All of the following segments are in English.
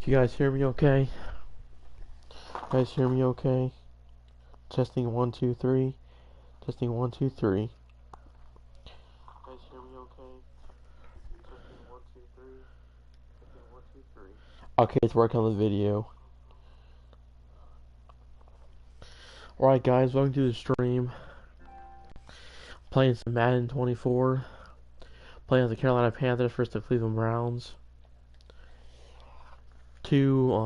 You guys hear me okay? You guys hear me okay? Testing 1 2 3. Testing 1 2 3. You guys hear me okay? Testing 1 2 3. Testing 1 2 3. Okay, it's working on the video. Alright guys, welcome to the stream. Playing some Madden 24. Playing the Carolina Panthers versus the Cleveland Browns. Two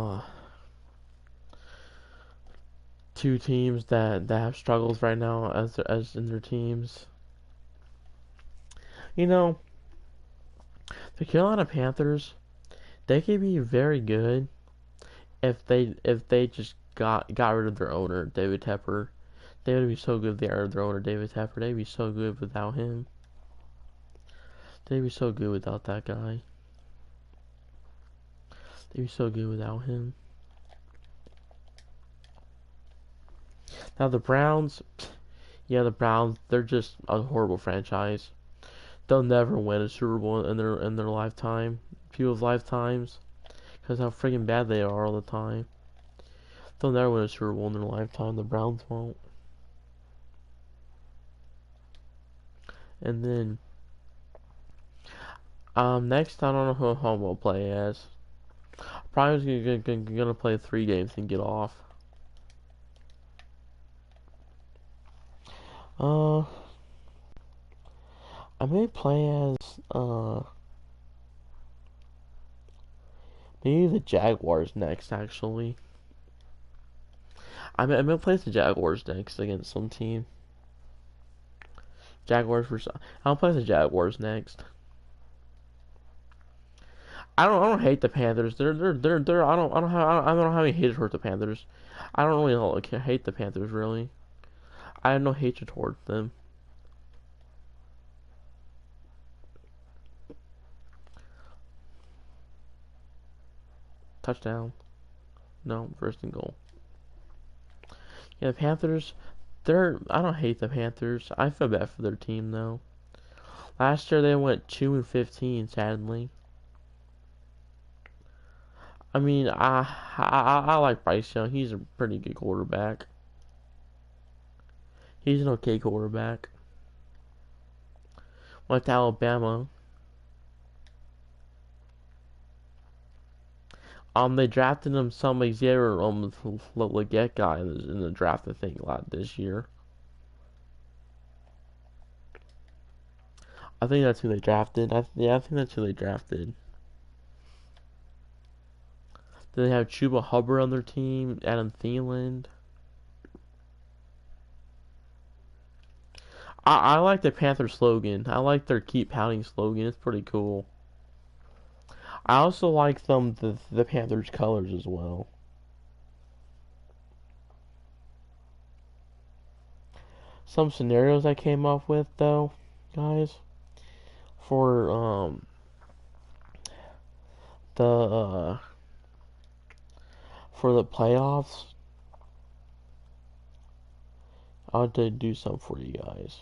teams that have struggles right now as in their teams. You know, the Carolina Panthers, they could be very good if they just got rid of their owner, David Tepper. They would be so good if they got rid of their owner, David Tepper. They'd be so good without him. They'd be so good without that guy. They'd be so good without him. Now the Browns, yeah, the Browns, they're just a horrible franchise. They'll never win a Super Bowl in their lifetime, people's lifetimes, because how freaking bad they are all the time. They'll never win a Super Bowl in their lifetime. The Browns won't. And then, next I don't know who home will play as. Probably gonna play 3 games and get off. I may play as maybe the Jaguars next. Actually, I'm gonna play the Jaguars next against some team. Jaguars versus. I'll play the Jaguars next. I don't hate the Panthers. They're I don't have any hatred towards the Panthers. I don't really hate the Panthers really. I have no hatred towards them. Touchdown. No, first and goal. Yeah, the Panthers, I don't hate the Panthers. I feel bad for their team though. Last year they went 2-15, sadly. I mean, I like Bryce Young. He's a pretty good quarterback. He's an okay quarterback. Went to Alabama. They drafted him some Xavier Leggett guy in the draft, I think, this year. I think that's who they drafted. I think that's who they drafted. Then they have Chuba Hubbard on their team, Adam Thielen. I like the Panther slogan. I like their "Keep Pounding" slogan. It's pretty cool. I also like the Panthers colors as well. Some scenarios I came up with though, guys, for the for the playoffs. I'll do some for you guys.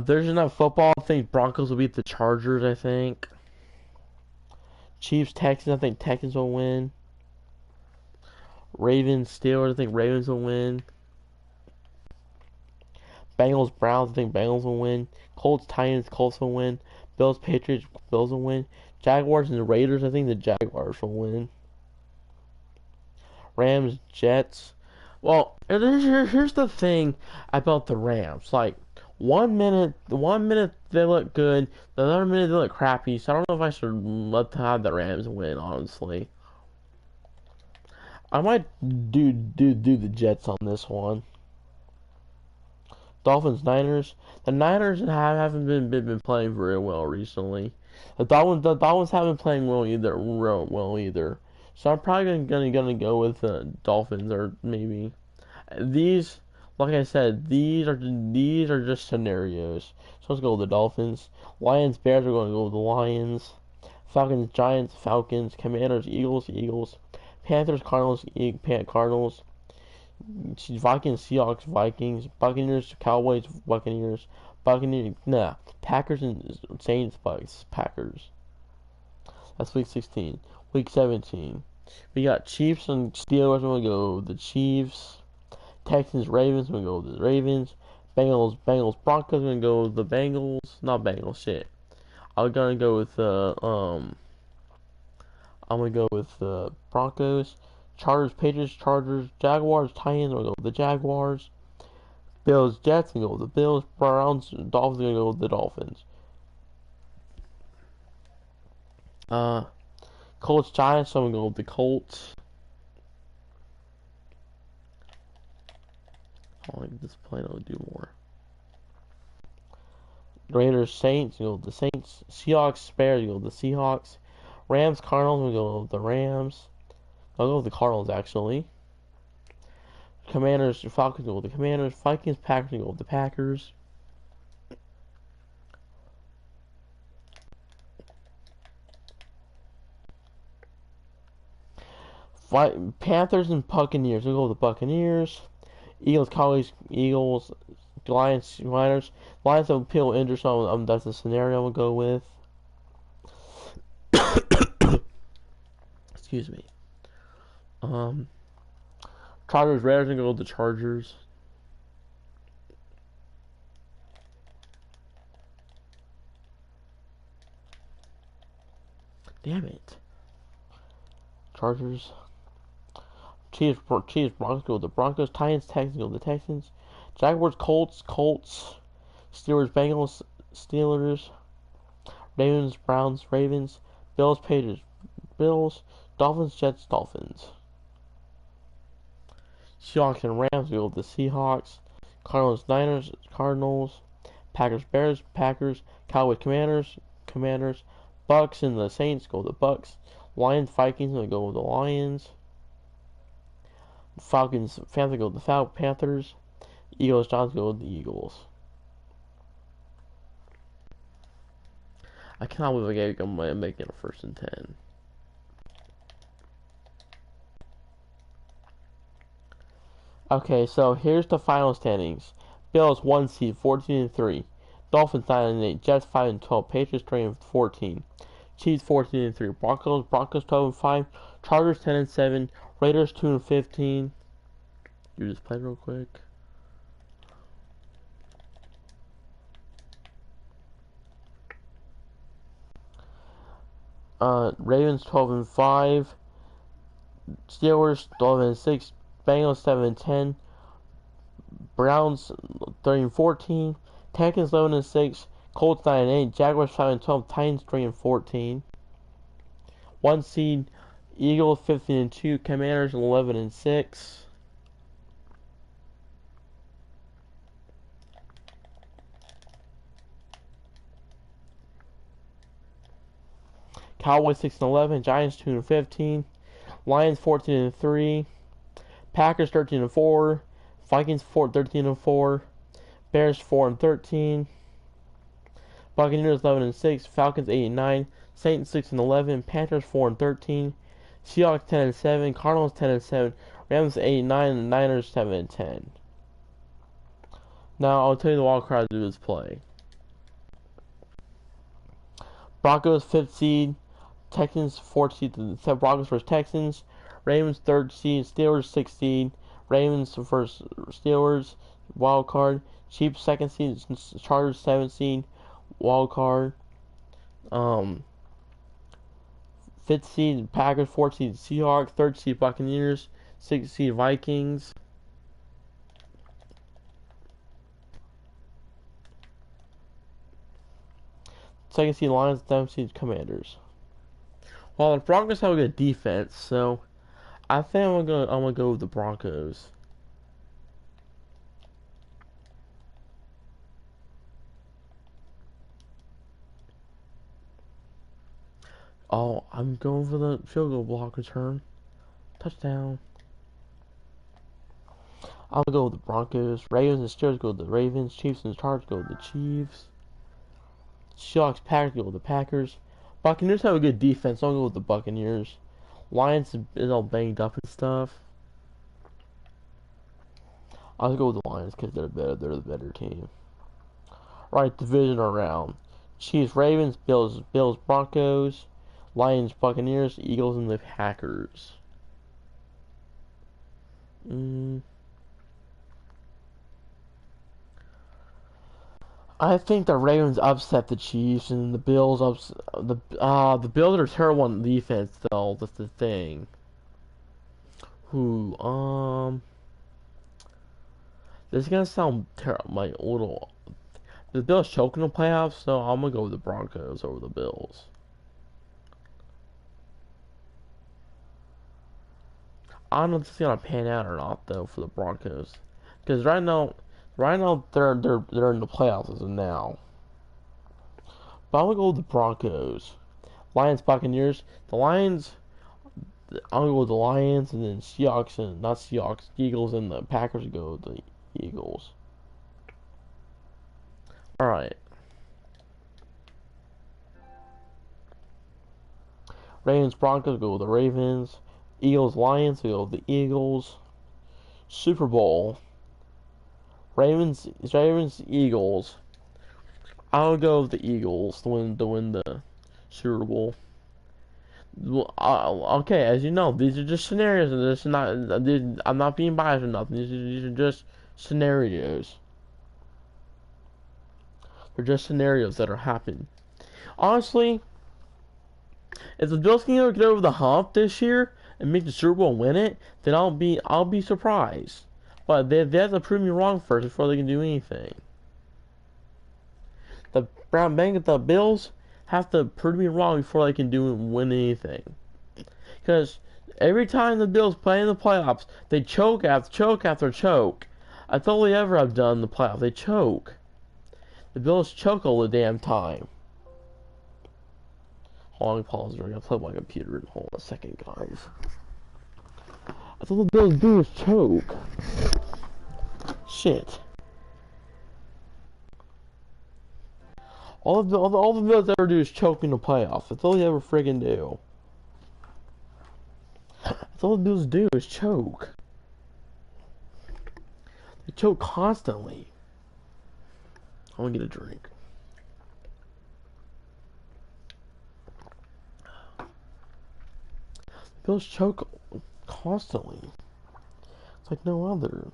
There's enough football. I think Broncos will beat the Chargers. I think Chiefs Texans. I think Texans will win. Ravens Steelers. I think Ravens will win. Bengals Browns. I think Bengals will win. Colts Titans. Colts will win. Bills Patriots. Bills will win. Jaguars and the Raiders. I think the Jaguars will win. Rams Jets. Well, here's the thing about the Rams. Like, one minute they look good, the other minute they look crappy. So I don't know if I should let the Rams win. Honestly, I might do the Jets on this one. Dolphins Niners. The Niners haven't been playing very well recently. The Dolphins haven't been playing well either. So I'm probably gonna go with the Dolphins, or maybe these. Like I said, these are just scenarios. So let's go with the Dolphins. Lions, Bears are going to go with the Lions. Falcons, Giants, Falcons. Commanders, Eagles. Panthers, Cardinals, Cardinals. Vikings, Seahawks, Vikings. Buccaneers, Cowboys, Buccaneers. Packers and Saints, Packers. That's week 16. Week 17. We got Chiefs and Steelers. I'm gonna go with the Chiefs. Texans, Ravens. I'm gonna go with the Ravens. Bengals, Broncos. I'm gonna go with the Bengals. Not Bengals. Shit. I'm gonna go with I'm gonna go with the Broncos. Chargers, Patriots, Chargers, Jaguars, Titans. I'm gonna go with the Jaguars. Bills, Jets. I'm gonna go with the Bills. Browns, Dolphins. I'm gonna go with the Dolphins. Colts, Giants. So I'm gonna go with the Colts. I like this play. I'll do more. Raiders, Saints. You go with the Saints. Seahawks, Bears. You go with the Seahawks. Rams, Cardinals. We go with the Rams. I'll go with the Cardinals actually. Commanders, Falcons. Go with the Commanders. Vikings, Packers. We go with the Packers. Panthers and Buccaneers. We go with the Buccaneers. Eagles, Cowboys, Eagles. Lions, Niners. Lions have Pill injured, so that's the scenario we'll go with. Excuse me. Chargers, Raiders, and go with the Chargers. Damn it. Chargers. Chiefs, Broncos, go with the Broncos. Titans, Texans, go with the Texans. Jaguars, Colts, Steelers, Bengals, Steelers. Ravens, Browns, Ravens. Bills, Patriots, Bills. Dolphins, Jets, Dolphins. Seahawks and Rams, we go with the Seahawks. Cardinals, Niners, Cardinals. Packers, Bears, Packers. Cowboys, Commanders. Bucks and the Saints, go with the Bucks. Lions, Vikings, we go with the Lions. Falcons, Panthers, go with the Panthers. Eagles, Giants, go with the Eagles. I cannot believe I'm making a 1st and 10. Okay, so here's the final standings. Bills 1 seed, 14 and 3. Dolphins 9 and 8. Jets 5 and 12. Patriots 3 and 14. Chiefs 14 and 3. Broncos 12 and 5. Chargers 10 and 7. Raiders 2 and 15. You just play real quick. Ravens 12 and 5. Steelers 12 and 6. Bengals 7 and 10. Browns 3 and 14. Texans 11 and 6. Colts 9 and 8. Jaguars 5 and 12. Titans 3 and 14. 1 seed Eagles 15 and 2. Commanders 11 and 6. Cowboys 6 and 11. Giants 2 and 15. Lions 14 and 3. Packers 13 and 4. Vikings 13 and 4. Bears 4 and 13. Buccaneers 11 and 6. Falcons 8 and 9. Saints 6 and 11. Panthers 4 and 13. Seahawks 10 and 7. Cardinals 10 and 7. Rams 8 and 9. And Niners 7 and 10. Now I'll tell you the wild card to do this play. Broncos 5th seed. Texans 4th seed. Broncos vs Texans. Ravens 3rd seed. Steelers 6th seed. Ravens vs Steelers. Wild card. Chiefs 2nd seed. Chargers 7th seed. Wild card. 5th seed Packers. 4th seed Seahawks. 3rd seed Buccaneers. 6th seed Vikings. Second seed Lions. 7th seed Commanders. Well, the Broncos have a good defense, so I think I'm gonna go with the Broncos. Oh, I'm going for the field goal block return. Touchdown. I'll go with the Broncos. Ravens and Steelers go with the Ravens. Chiefs and Chargers go with the Chiefs. Seahawks, Packers go with the Packers. Buccaneers have a good defense. So I'll go with the Buccaneers. Lions is all banged up and stuff. I'll go with the Lions because they're better. They're the better team. Right, divisional round. Chiefs, Ravens, Bills, Broncos. Lions, Buccaneers, Eagles, and the Packers. I think the Ravens upset the Chiefs, and the Bills the Bills are terrible on defense though. That's the thing. Who This is gonna sound terrible, like a little. The Bills choking the playoffs, so I'm gonna go with the Broncos over the Bills. I don't know if it's gonna pan out or not though for the Broncos, because right now they're in the playoffs as of now. But I'm gonna go with the Broncos. Lions, Buccaneers. The Lions. I'm gonna go with the Lions, and then Seahawks and not Seahawks, Eagles, and the Packers go with the Eagles. All right. Ravens, Broncos go with the Ravens. Eagles, Lions go with the Eagles. Super Bowl. Ravens, Eagles. I'll go with the Eagles to win the Super Bowl. Well, okay, as you know, these are just scenarios, and this is not. I'm not being biased or nothing. These are just scenarios. They're just scenarios that are happening. Honestly, if the Bills can get over the hump this year and make the Super Bowl and win it, then I'll be surprised. But they have to prove me wrong first before they can do anything. The Bills have to prove me wrong before they can win anything. Because every time the Bills play in the playoffs, they choke after choke. That's all they ever have done in the playoffs. They choke. The Bills choke all the damn time. Hold on, pause. I'm gonna plug my computer in. Hold on a second, guys. That's all the Bills do is choke. Shit. All the Bills ever do is choke in the playoffs. That's all they ever friggin' do. That's all the Bills do is choke. They choke constantly. I'm gonna get a drink. The Bills choke constantly. It's like no other.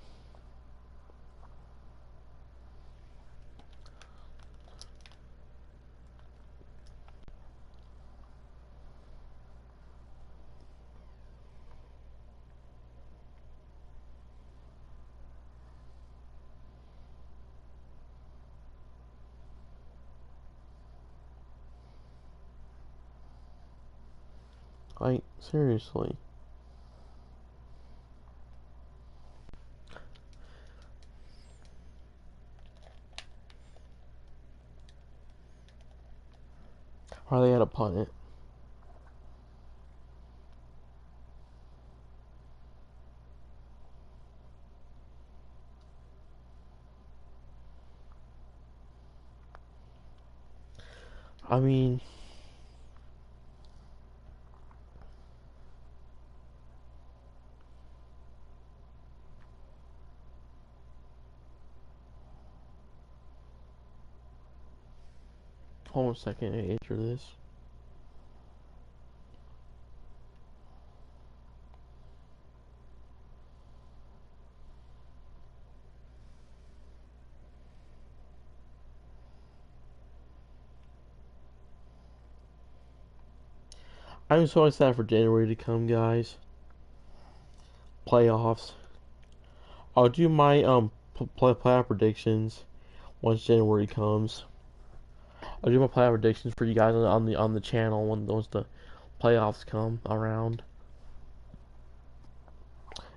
Like, seriously. Are they at a punt? I mean, hold on a second, I answer this. I'm so excited for January to come, guys. Playoffs. I'll do my playoff predictions once January comes. I'll do my playoff predictions for you guys on the channel once the playoffs come around.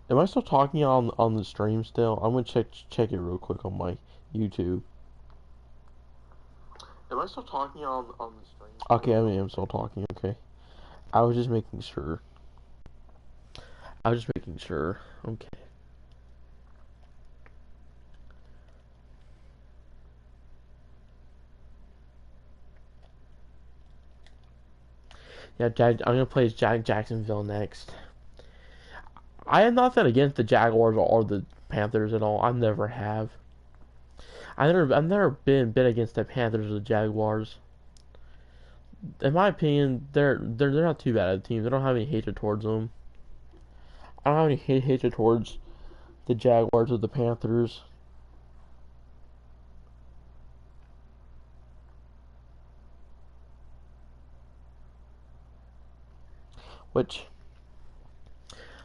Am I still talking on the stream still? I'm gonna check it real quick on my YouTube. Am I still talking on the stream? Okay, I mean I'm still talking. Okay, I was just making sure. Okay. Yeah, I'm gonna play Jacksonville next. I have nothing against the Jaguars or the Panthers at all. I never have. I've never been against the Panthers or the Jaguars. In my opinion, they're not too bad of teams. I don't have any hatred towards them. I don't have any hatred towards the Jaguars or the Panthers. Which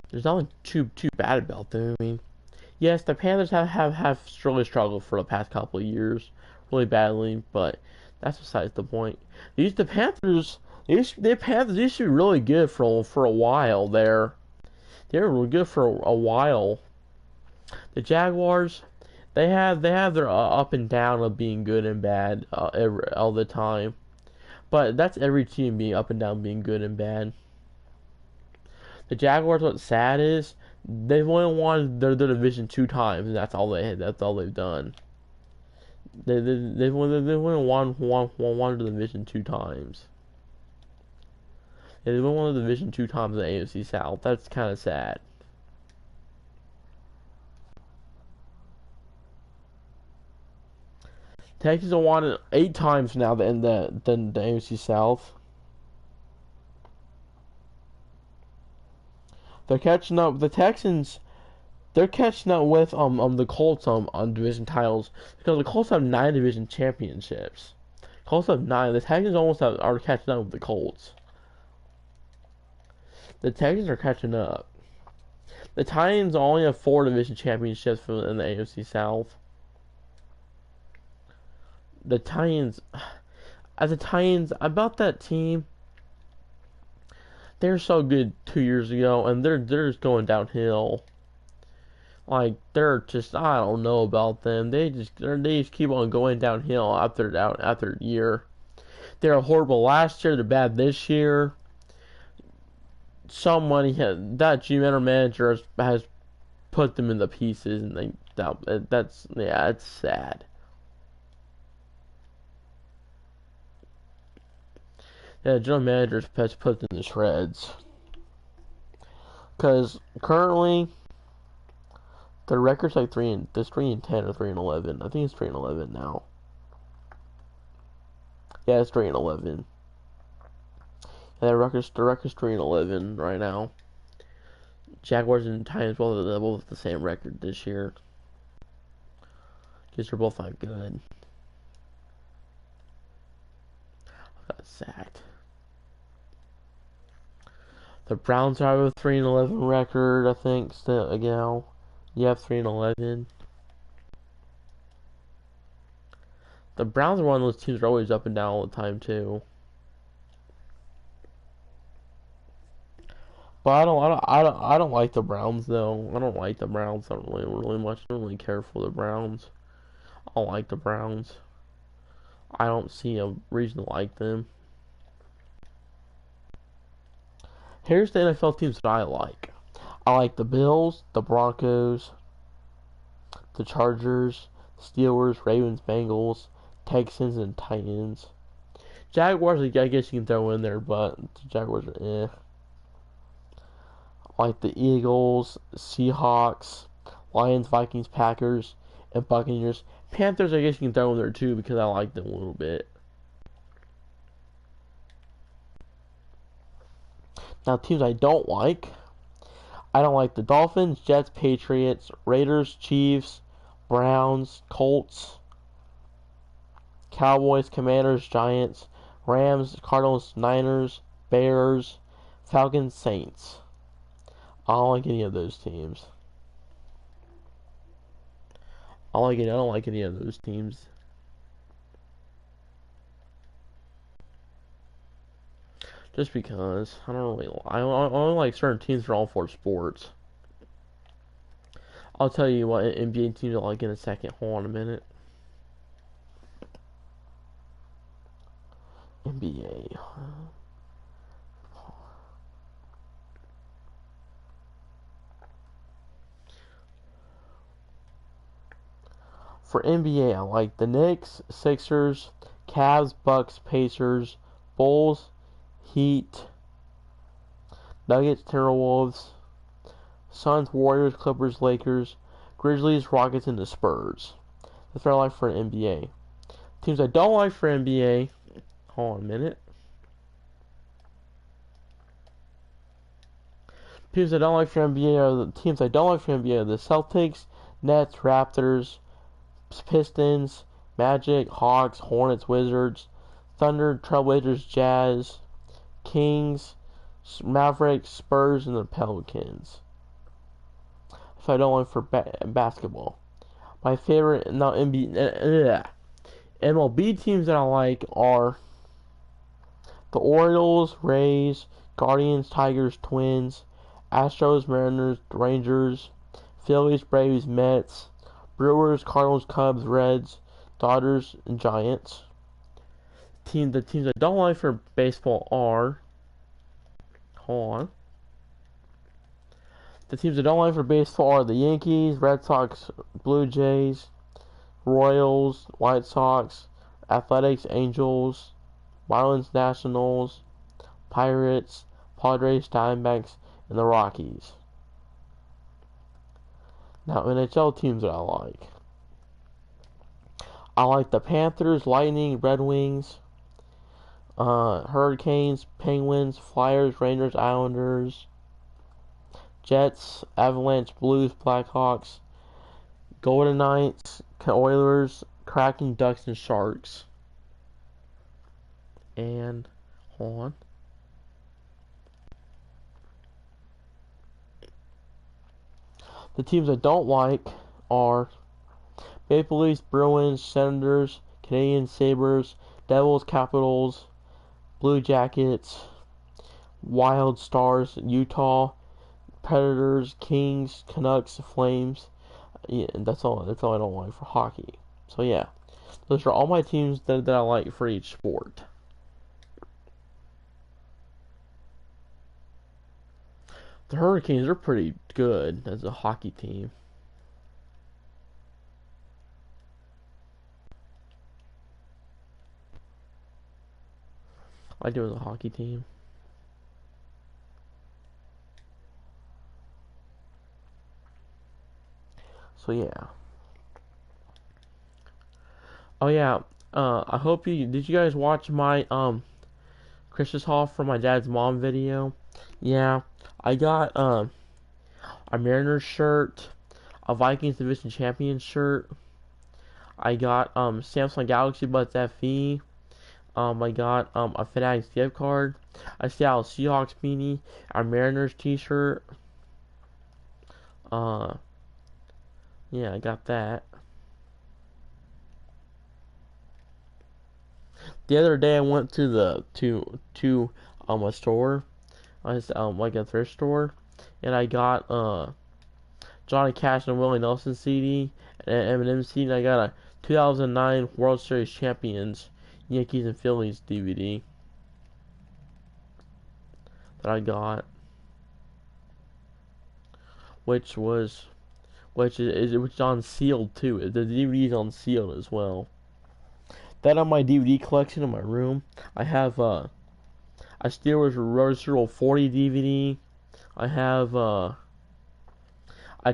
there's nothing too bad about them. I mean, yes, the Panthers have really struggled for the past couple of years, really badly, but that's besides the point. The Panthers, the Panthers used to be really good for a while there. They were really good for a while. The Jaguars, they have their up and down of being good and bad all the time. But that's every team being up and down, being good and bad. The Jaguars, what's sad is they've only won their division 2 times, and that's all they've done. They've only won the division 2 times. They've only won the division 2 times in the AFC South. That's kind of sad. Texans have won it 8 times now in the AFC South. They're catching up. The Texans, they're catching up with the Colts on division titles because the Colts have 9 division championships. Colts have 9. The Texans are catching up with the Colts. The Texans are catching up. The Titans only have 4 division championships in the AFC South. The Titans, about that team, they were so good 2 years ago, and they're just going downhill. Like they're just, I don't know about them. They just keep on going downhill after year. They were horrible last year. They're bad this year. That GM manager has put them in the pieces, and it's sad. Yeah, general manager has put them in the shreds. Because currently, their record's like 3-10 or 3-11. I think it's 3-11 now. Yeah, it's 3-11. Yeah, the record's 3-11 right now. Jaguars and Titans both the same record this year. Because they're both not good. I got sacked. The Browns have a 3-11 record, I think, still again. You have 3-11. The Browns are one of those teams that are always up and down all the time too. But I don't like the Browns though. I don't like the Browns. I don't really much. I don't really care for the Browns. I don't like the Browns. I don't see a reason to like them. Here's the NFL teams that I like. I like the Bills, the Broncos, the Chargers, Steelers, Ravens, Bengals, Texans, and Titans. Jaguars, I guess you can throw in there, but the Jaguars are eh. I like the Eagles, Seahawks, Lions, Vikings, Packers, and Buccaneers. Panthers, I guess you can throw in there too because I like them a little bit. Now, teams I don't like the Dolphins, Jets, Patriots, Raiders, Chiefs, Browns, Colts, Cowboys, Commanders, Giants, Rams, Cardinals, Niners, Bears, Falcons, Saints. I don't like any of those teams. I don't like any of those teams. Just because I only like certain teams for all 4 sports. I'll tell you what NBA teams I like in a second. Hold on a minute. NBA. For NBA, I like the Knicks, Sixers, Cavs, Bucks, Pacers, Bulls, Heat, Nuggets, Timberwolves, Suns, Warriors, Clippers, Lakers, Grizzlies, Rockets, and the Spurs. That's what I like for an NBA. Teams I don't like for NBA. Hold on a minute. Teams I don't like for NBA are the teams I don't like for NBA are the Celtics, Nets, Raptors, Pistons, Magic, Hawks, Hornets, Wizards, Thunder, Trailblazers, Jazz, Kings, Mavericks, Spurs, and the Pelicans. So I don't like for basketball. My favorite now MLB teams that I like are the Orioles, Rays, Guardians, Tigers, Twins, Astros, Mariners, Rangers, Phillies, Braves, Mets, Brewers, Cardinals, Cubs, Reds, Dodgers, and Giants. The teams I don't like for baseball are, hold on. The teams I don't like for baseball are the Yankees, Red Sox, Blue Jays, Royals, White Sox, Athletics, Angels, Marlins, Nationals, Pirates, Padres, Diamondbacks, and the Rockies. Now, NHL teams that I like. I like the Panthers, Lightning, Red Wings, Hurricanes, Penguins, Flyers, Rangers, Islanders, Jets, Avalanche, Blues, Blackhawks, Golden Knights, Oilers, Kraken, Ducks, and Sharks. And, hold on. The teams I don't like are Maple Leafs, Bruins, Senators, Canadian Sabres, Devils, Capitals, Blue Jackets, Wild Stars, Utah, Predators, Kings, Canucks, Flames. Yeah, that's all I don't like for hockey. So yeah, those are all my teams that I like for each sport. The Hurricanes are pretty good as a hockey team. I do as a hockey team. So yeah. Oh yeah. I hope did you guys watch my Christmas haul for my dad's mom video? Yeah. I got a Mariners shirt, a Vikings Division Champion shirt. I got Samsung Galaxy Buds FE. I got a Fanatics gift card, a Seattle Seahawks beanie, a Mariners t-shirt. Uh, yeah, I got that. The other day I went to a store, like a thrift store, and I got Johnny Cash and Willie Nelson CD and Eminem CD, and I got a 2009 World Series Champions Yankees and Phillies DVD that I got, which was which is on sealed too. The DVD is on sealed as well. That on my DVD collection in my room. I have a Steelers Road 40 DVD. I have a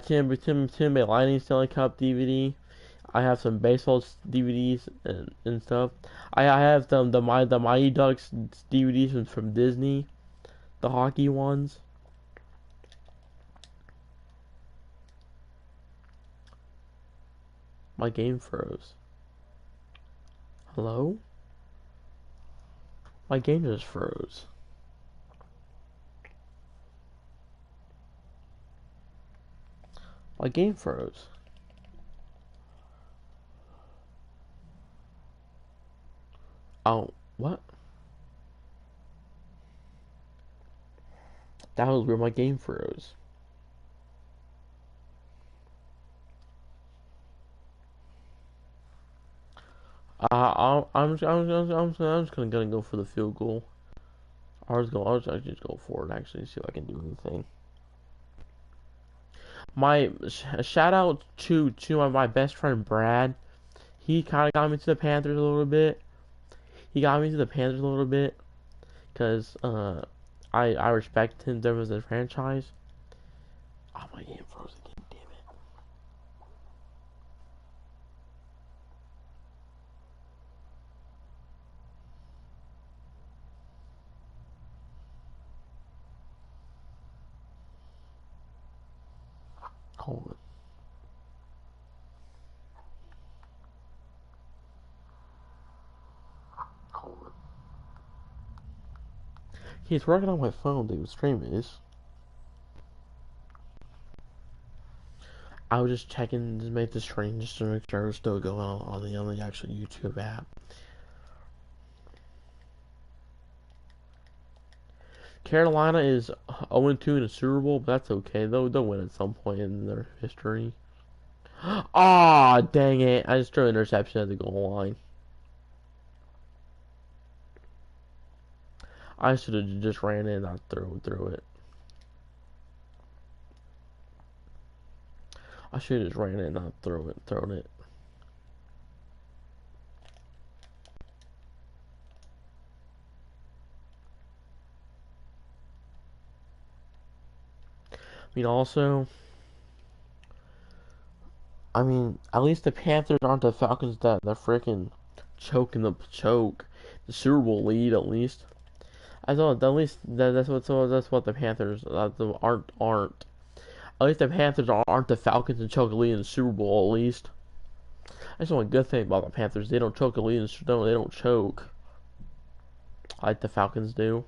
Tim Bay Lightning Stanley Cup DVD. I have some baseball DVDs and stuff. I have the Mighty Ducks DVDs from Disney, the hockey ones. My game froze. Hello? My game just froze. My game froze. Oh, what? That was where my game froze. I'm just gonna go for the field goal. I was actually just go for it actually, see if I can do anything. My shout out to my best friend Brad. He kind of got me to the Panthers a little bit. He got me to the Panthers a little bit because I respect him them as a franchise. Oh, my game froze again. Damn it. Coleman. He's working on my phone, dude. Stream is. I was just checking to make the stream just to make sure it's still going on the actual YouTube app. Carolina is 0-2 in the Super Bowl, but that's okay. They'll win at some point in their history. Ah, dang it. I just threw an interception at the goal line. I should have just ran in and not thrown it. I should have just ran in and not thrown it. At least the Panthers aren't the Falcons that freaking choke the Super Bowl lead. At least I thought that's what the Panthers aren't. At least the Panthers aren't the Falcons and choke the lead in the Super Bowl. At least that's one good thing about the Panthers. They don't choke the lead. They don't choke like the Falcons do.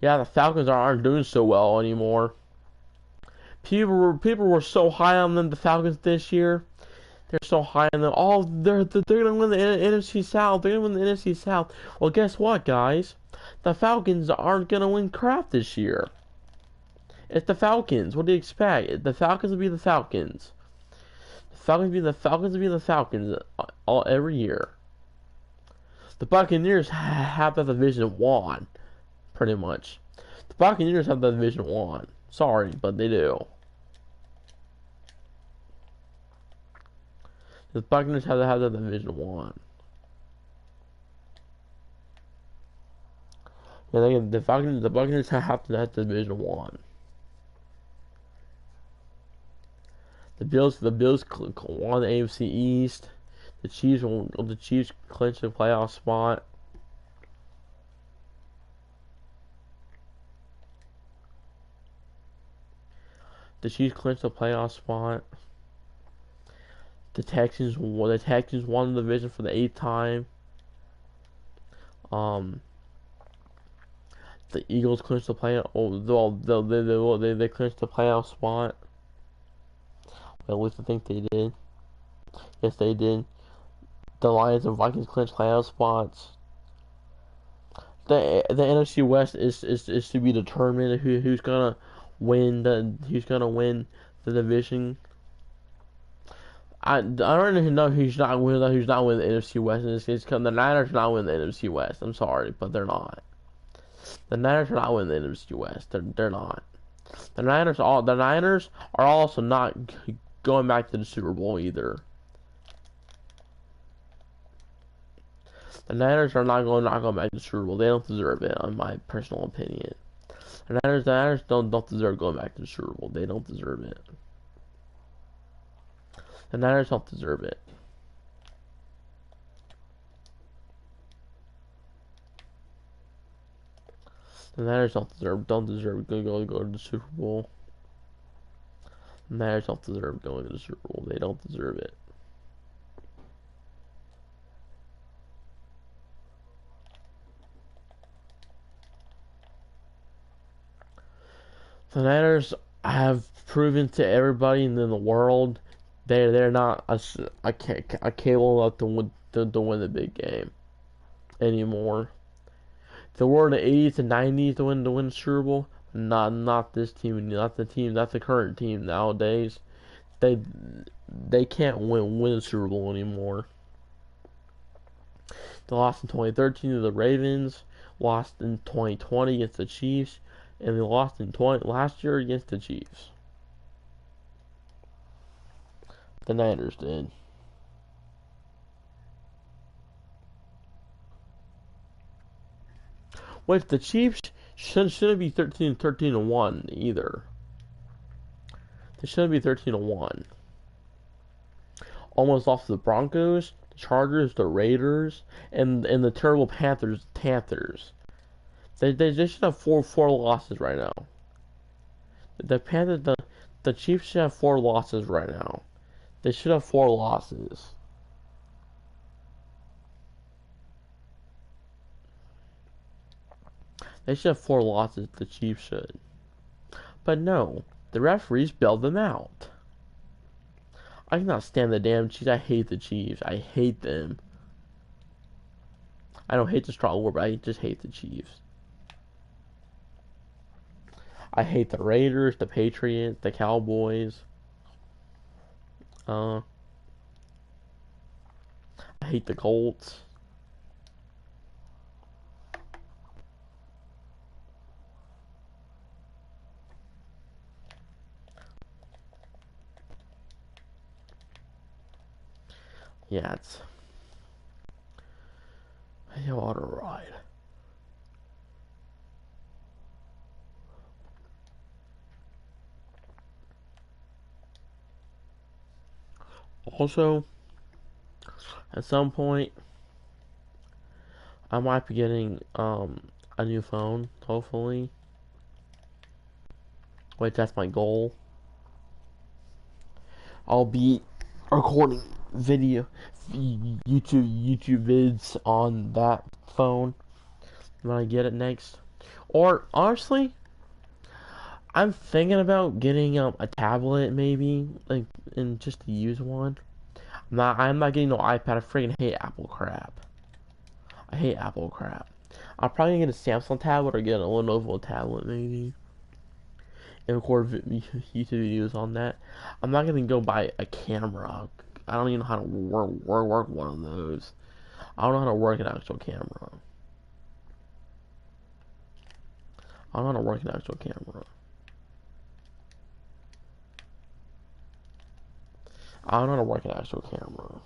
Yeah, the Falcons aren't doing so well anymore. People were so high on them, the Falcons this year. They're so high on them. Oh, they're gonna win the NFC South. They're gonna win the NFC South. Well, guess what, guys? The Falcons aren't gonna win crap this year. It's the Falcons. What do you expect? The Falcons will be the Falcons. The Falcons will be the Falcons all every year. The Buccaneers have the division won, pretty much. The Buccaneers have the division won. Sorry, but they do. The Buccaneers have to have the division won. Yeah, the Buccaneers have to have the division won. The Bills won the AFC East. The Chiefs clinched the playoff spot. The Chiefs clinched the playoff spot. The Texans won the division for the 8th time. The Eagles clinched the playoff. They clinched the playoff spot. Well, at least I think they did. Yes, they did. The Lions and Vikings clinched playoff spots. The NFC West is to be determined who's gonna win the division. I don't even know who's not winning the NFC West. It's the Niners are not winning the NFC West. I'm sorry, but they're not. The Niners are not winning the NFC West. They're not. The Niners are also not going back to the Super Bowl either. The Niners are not going back to the Super Bowl. They don't deserve it, in my personal opinion. The Niners don't deserve going back to the Super Bowl. They don't deserve it. The Niners don't deserve it. The Niners don't deserve go to the Super Bowl. The Niners don't deserve going to the Super Bowl. They don't deserve it. The Niners have proven to everybody in the world they're not capable of to win the big game anymore. They were in the 80s and 90s to win the Super Bowl. Not this team, not the current team nowadays. They can't win a Super Bowl anymore. They lost in 2013 to the Ravens, lost in 2020 against the Chiefs, and they lost in last year against the Chiefs. The Niners did. Wait, the Chiefs shouldn't be 13-1 either. They shouldn't be 13-1. Almost lost to the Broncos, the Chargers, the Raiders, and the terrible Panthers. They should have four losses right now. The Panthers The Chiefs should have 4 losses right now. They should have 4 losses. They should have 4 losses. The Chiefs should. But no, the referees bailed them out. I cannot stand the damn Chiefs. I hate the Chiefs. I hate them. I don't hate the strong word, but I just hate the Chiefs. I hate the Raiders, the Patriots, the Cowboys. Uh, I hate the Colts. Yeah, it's a water ride. Also, at some point, I might be getting a new phone. Hopefully, wait, that's my goal. I'll be recording video, YouTube vids on that phone when I get it next. Or honestly, I'm thinking about getting a tablet maybe, like, and just to use one. I'm not getting no iPad. I freaking hate Apple crap. I hate Apple crap. I'm probably gonna get a Samsung tablet or get a Lenovo tablet maybe, and record YouTube videos on that. I'm not gonna go buy a camera. I don't even know how to work one of those. I don't know how to work an actual camera. I don't know how to work an actual camera. I don't know how to work an actual camera.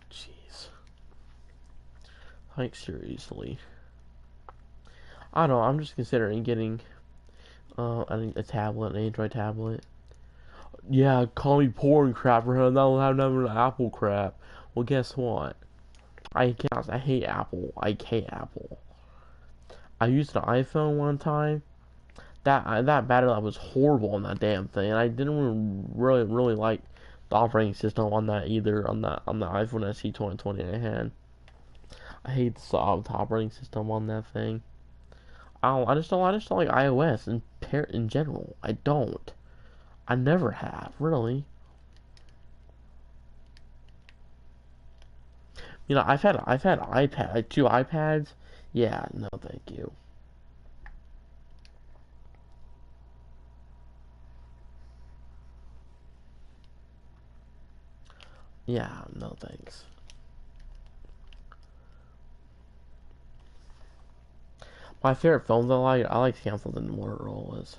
Jeez. Like, seriously. I don't know. I'm just considering getting a tablet, an Android tablet. Yeah, call me poor and crap for not having an Apple crap. Well, guess what? I hate Apple. I hate Apple. I used an iPhone one time. That battery life was horrible on that damn thing, and I didn't really like the operating system on that either. On the iPhone SE 2020 I had. I hate the operating system on that thing. I just don't like iOS in general. I don't. I never have really. I've had iPad, like 2 iPads. Yeah, no, thank you. Yeah, no thanks. My favorite phones I like Samsung and Motorola's.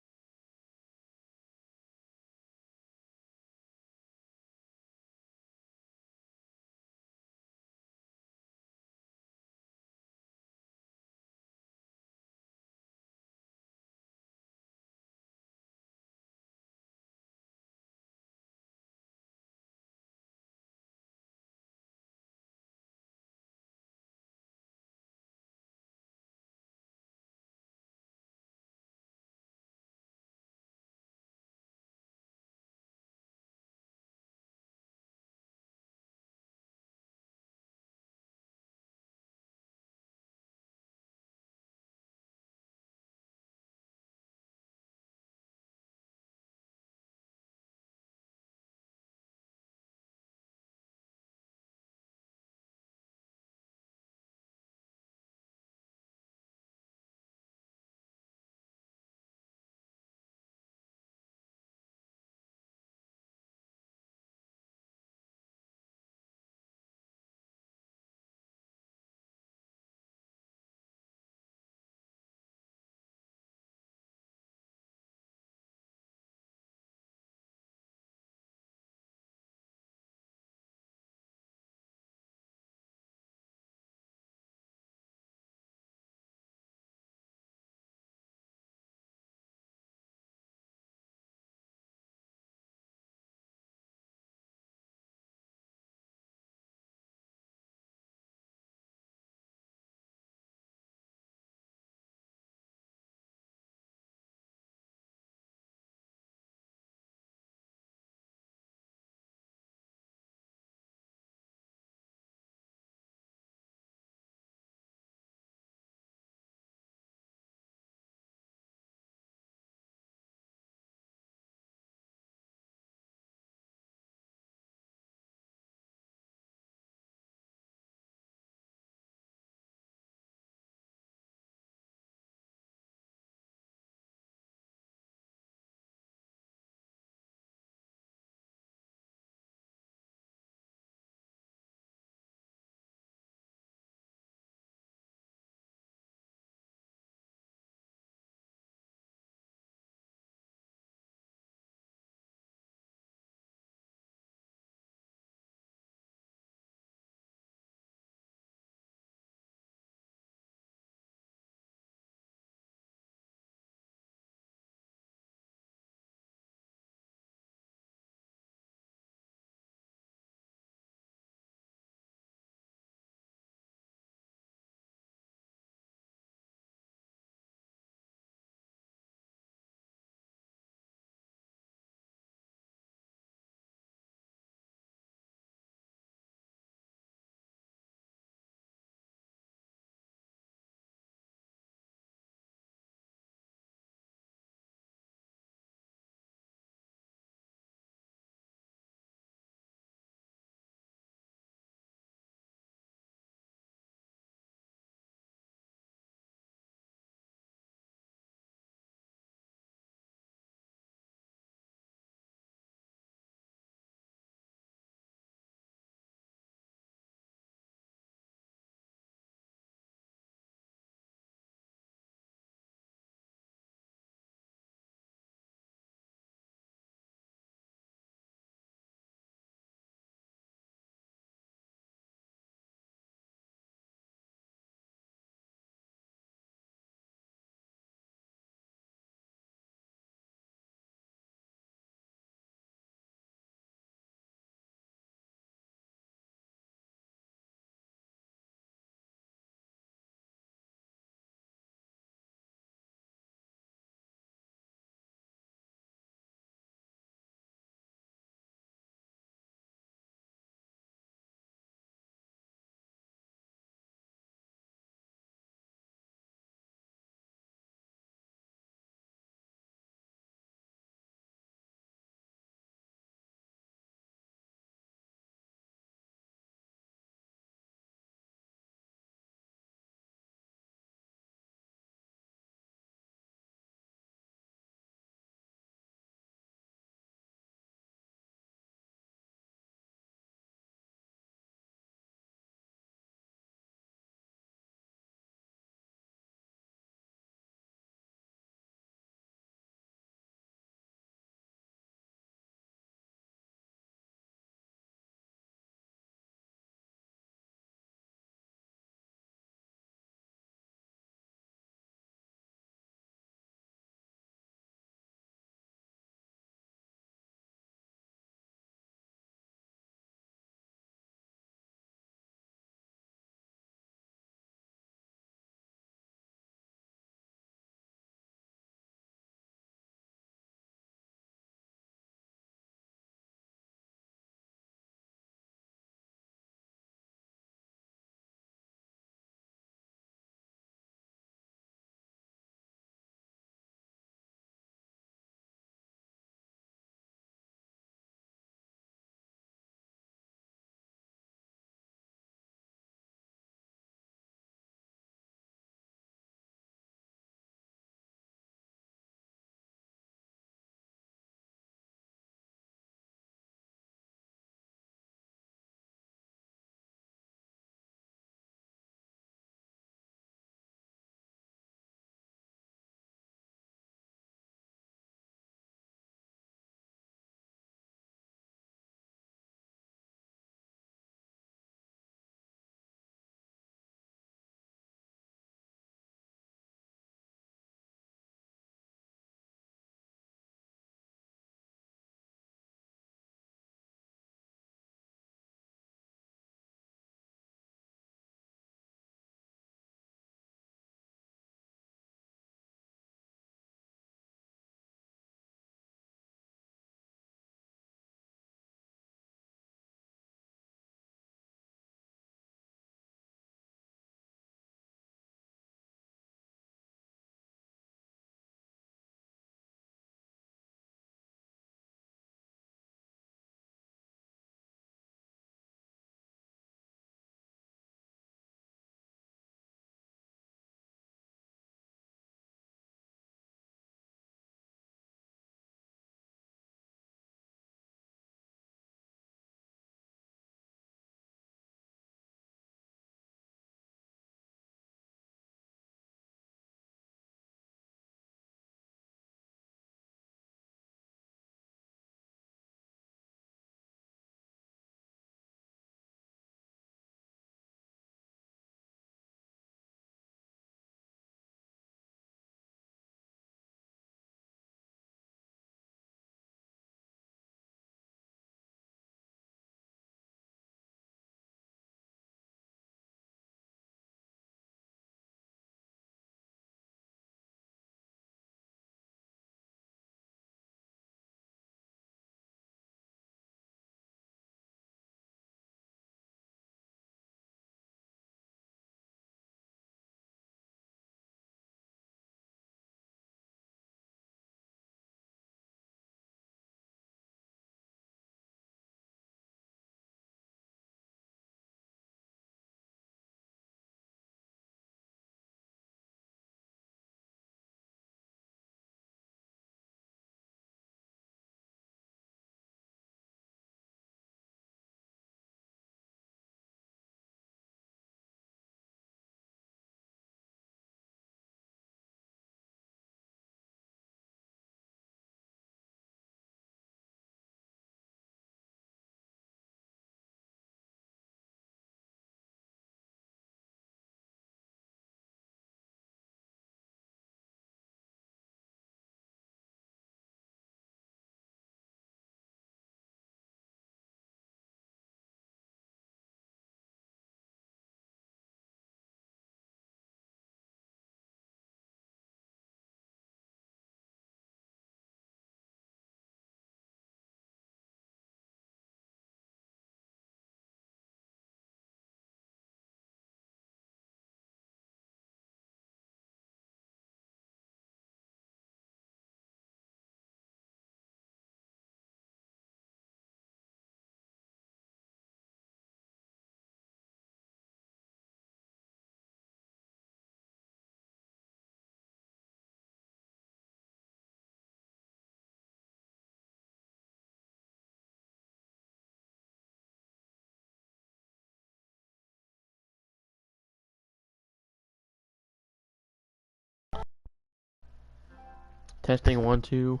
Testing 1 2.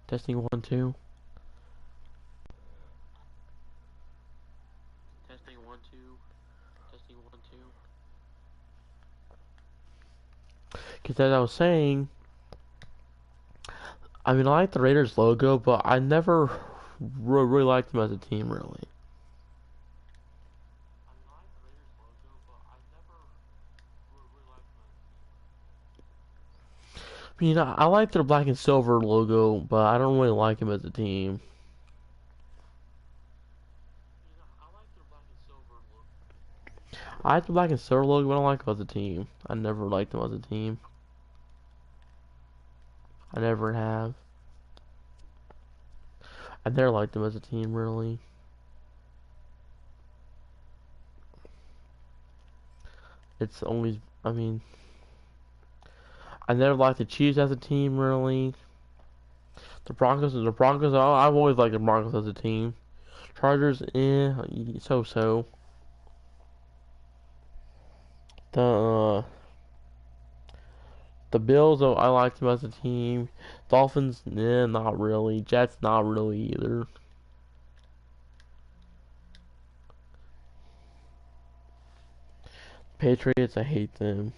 Testing 1 2. Testing 1 2. Testing 1 2. Because as I was saying, I mean, I like the Raiders logo, but I never really liked them as a team, really. I mean, I like their black and silver logo, but I don't really like them as a team. I like the black and silver logo, but I don't like them as a team. I never liked them as a team. I never have. I never liked them as a team, really. It's always, I mean, I never liked the Chiefs as a team, really. The Broncos, I've always liked the Broncos as a team. Chargers, so-so. The, the Bills, I liked them as a team. Dolphins, not really. Jets, not really either. Patriots, I hate them.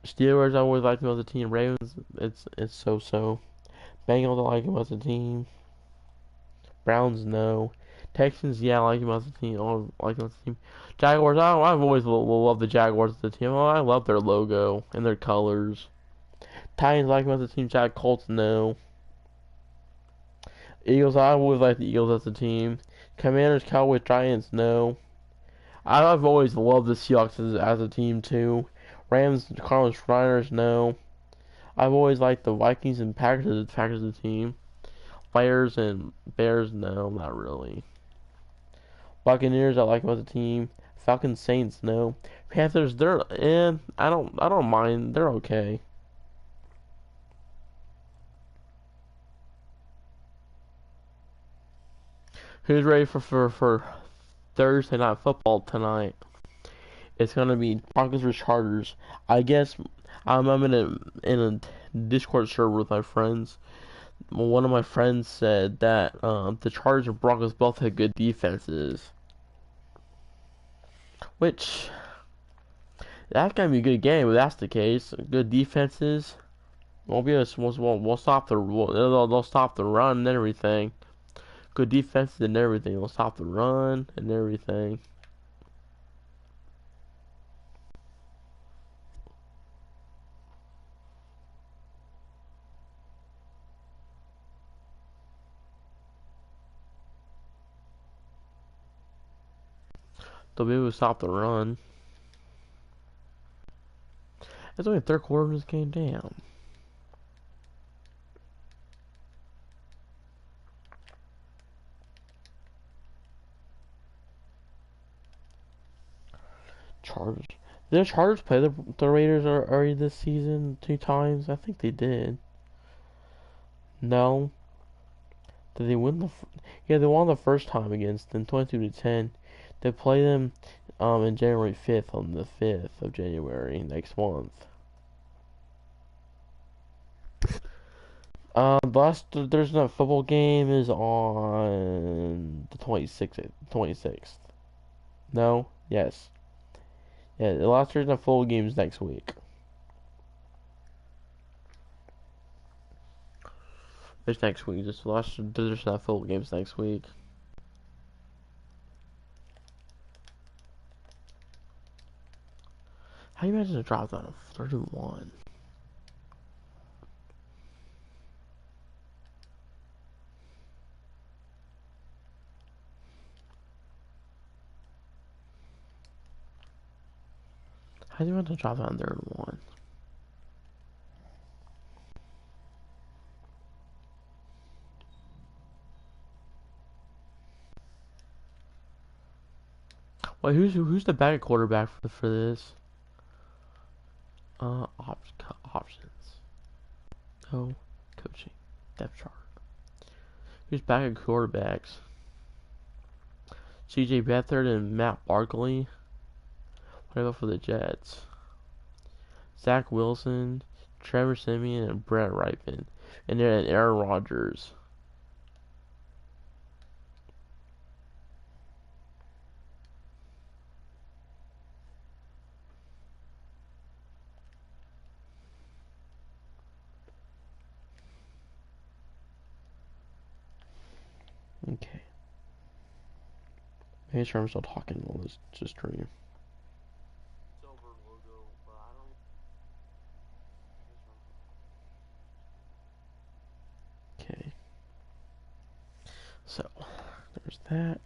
Steelers, I always liked them as a team. Ravens, it's so-so. Bengals, I like them as a team. Browns, no. Texans, yeah, I like them as a team. I like them as a team. Jaguars, I've always loved the Jaguars as a team. I love their logo and their colors. Titans, I like them as a team. Colts, no. Eagles, I always like the Eagles as a team. Commanders, Cowboys, Giants, no. I've always loved the Seahawks as a team too. Rams, Cardinals, Niners, no. I've always liked the Vikings and Packers as a team. Bears and Bears, no, not really. Buccaneers, I like them as a team. Falcons, Saints, no. Panthers, I don't mind. They're okay. Who's ready for Thursday night football tonight? It's gonna be Broncos vs Chargers. I guess I'm in a Discord server with my friends. One of my friends said that the Chargers and Broncos both had good defenses, which that can be a good game. If that's the case, good defenses won't be us. We'll stop they'll stop the run and everything. Good defenses and everything. They'll stop the run and everything. They'll be able to stop the run. It's only the third quarter of this game. Damn. Chargers. Did the Chargers play the Raiders already this season 2 times? I think they did. No. Did they win Yeah, they won the first time against them, 22-10. They play them in January 5th, on the 5th of January next month. The last Thursday night football game is on the 26th. No? Yes. Yeah, the last Thursday night football game is next week. It's next week. Just the last Thursday night football games next week. How do you imagine a drop down of 31? How do you imagine a drop down 31? Wait, who's the backup quarterback for this? Options. No, coaching. Depth chart. Who's backup quarterbacks? C.J. Beathard and Matt Barkley. What about for the Jets? Zach Wilson, Trevor Siemian, and Brett Rypien, and then Aaron Rodgers. Okay. Make sure I'm still talking while this stream. Okay. So, there's that.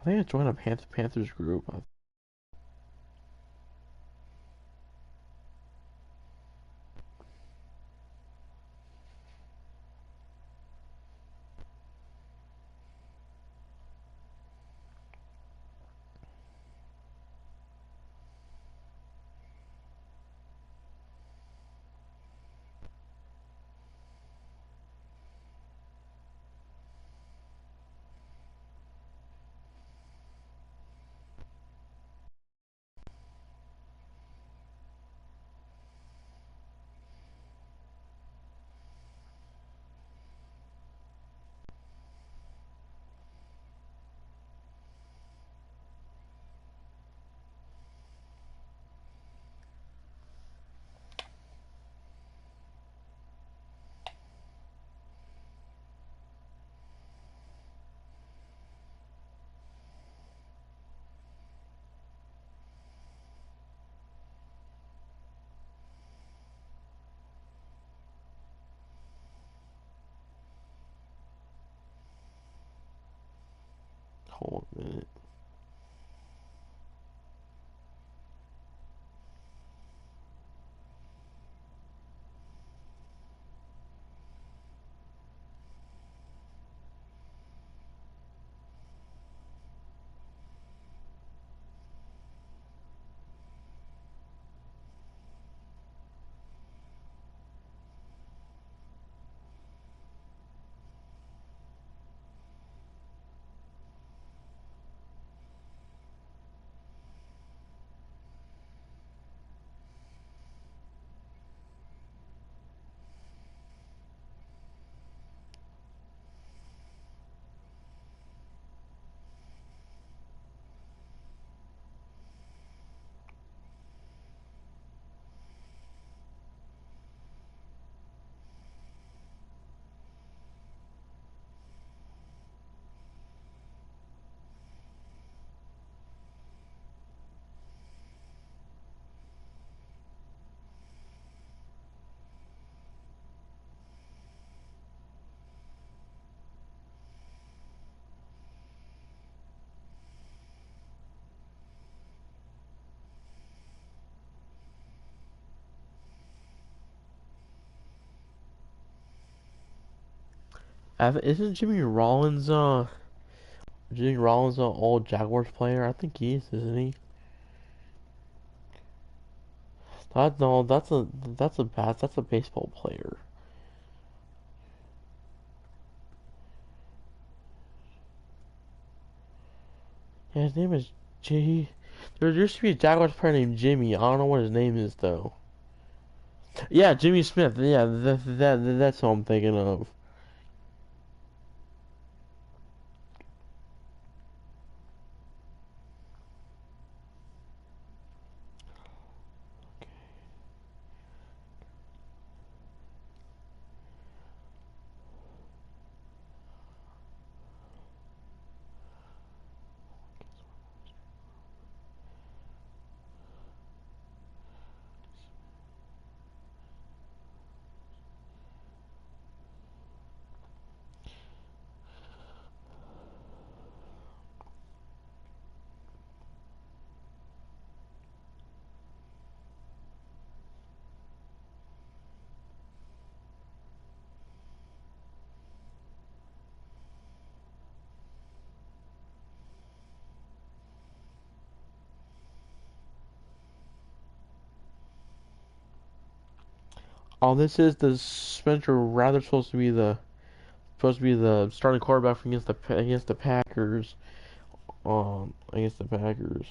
I think I joined a Panthers group. Hold on a minute. Isn't Jimmy Rollins an old Jaguars player? I think he is, isn't he? No, that's a baseball player. Yeah, his name is J. There used to be a Jaguars player named Jimmy. I don't know what his name is though. Yeah, Jimmy Smith. Yeah, that's who I'm thinking of. Oh, this is the Spencer Rather supposed to be the starting quarterback against the Packers. against the Packers.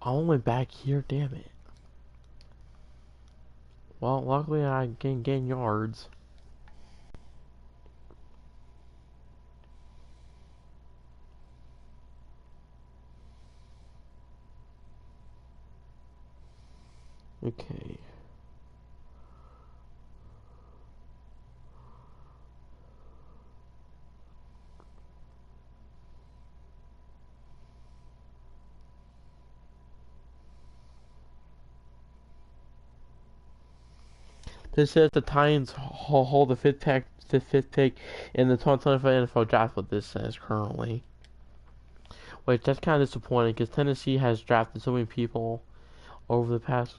I only back here, damn it. Well, luckily I can gain yards. Okay. This says the Titans hold the fifth pick in the 2025 NFL draft. What this says currently, which that's kind of disappointing because Tennessee has drafted so many people over the past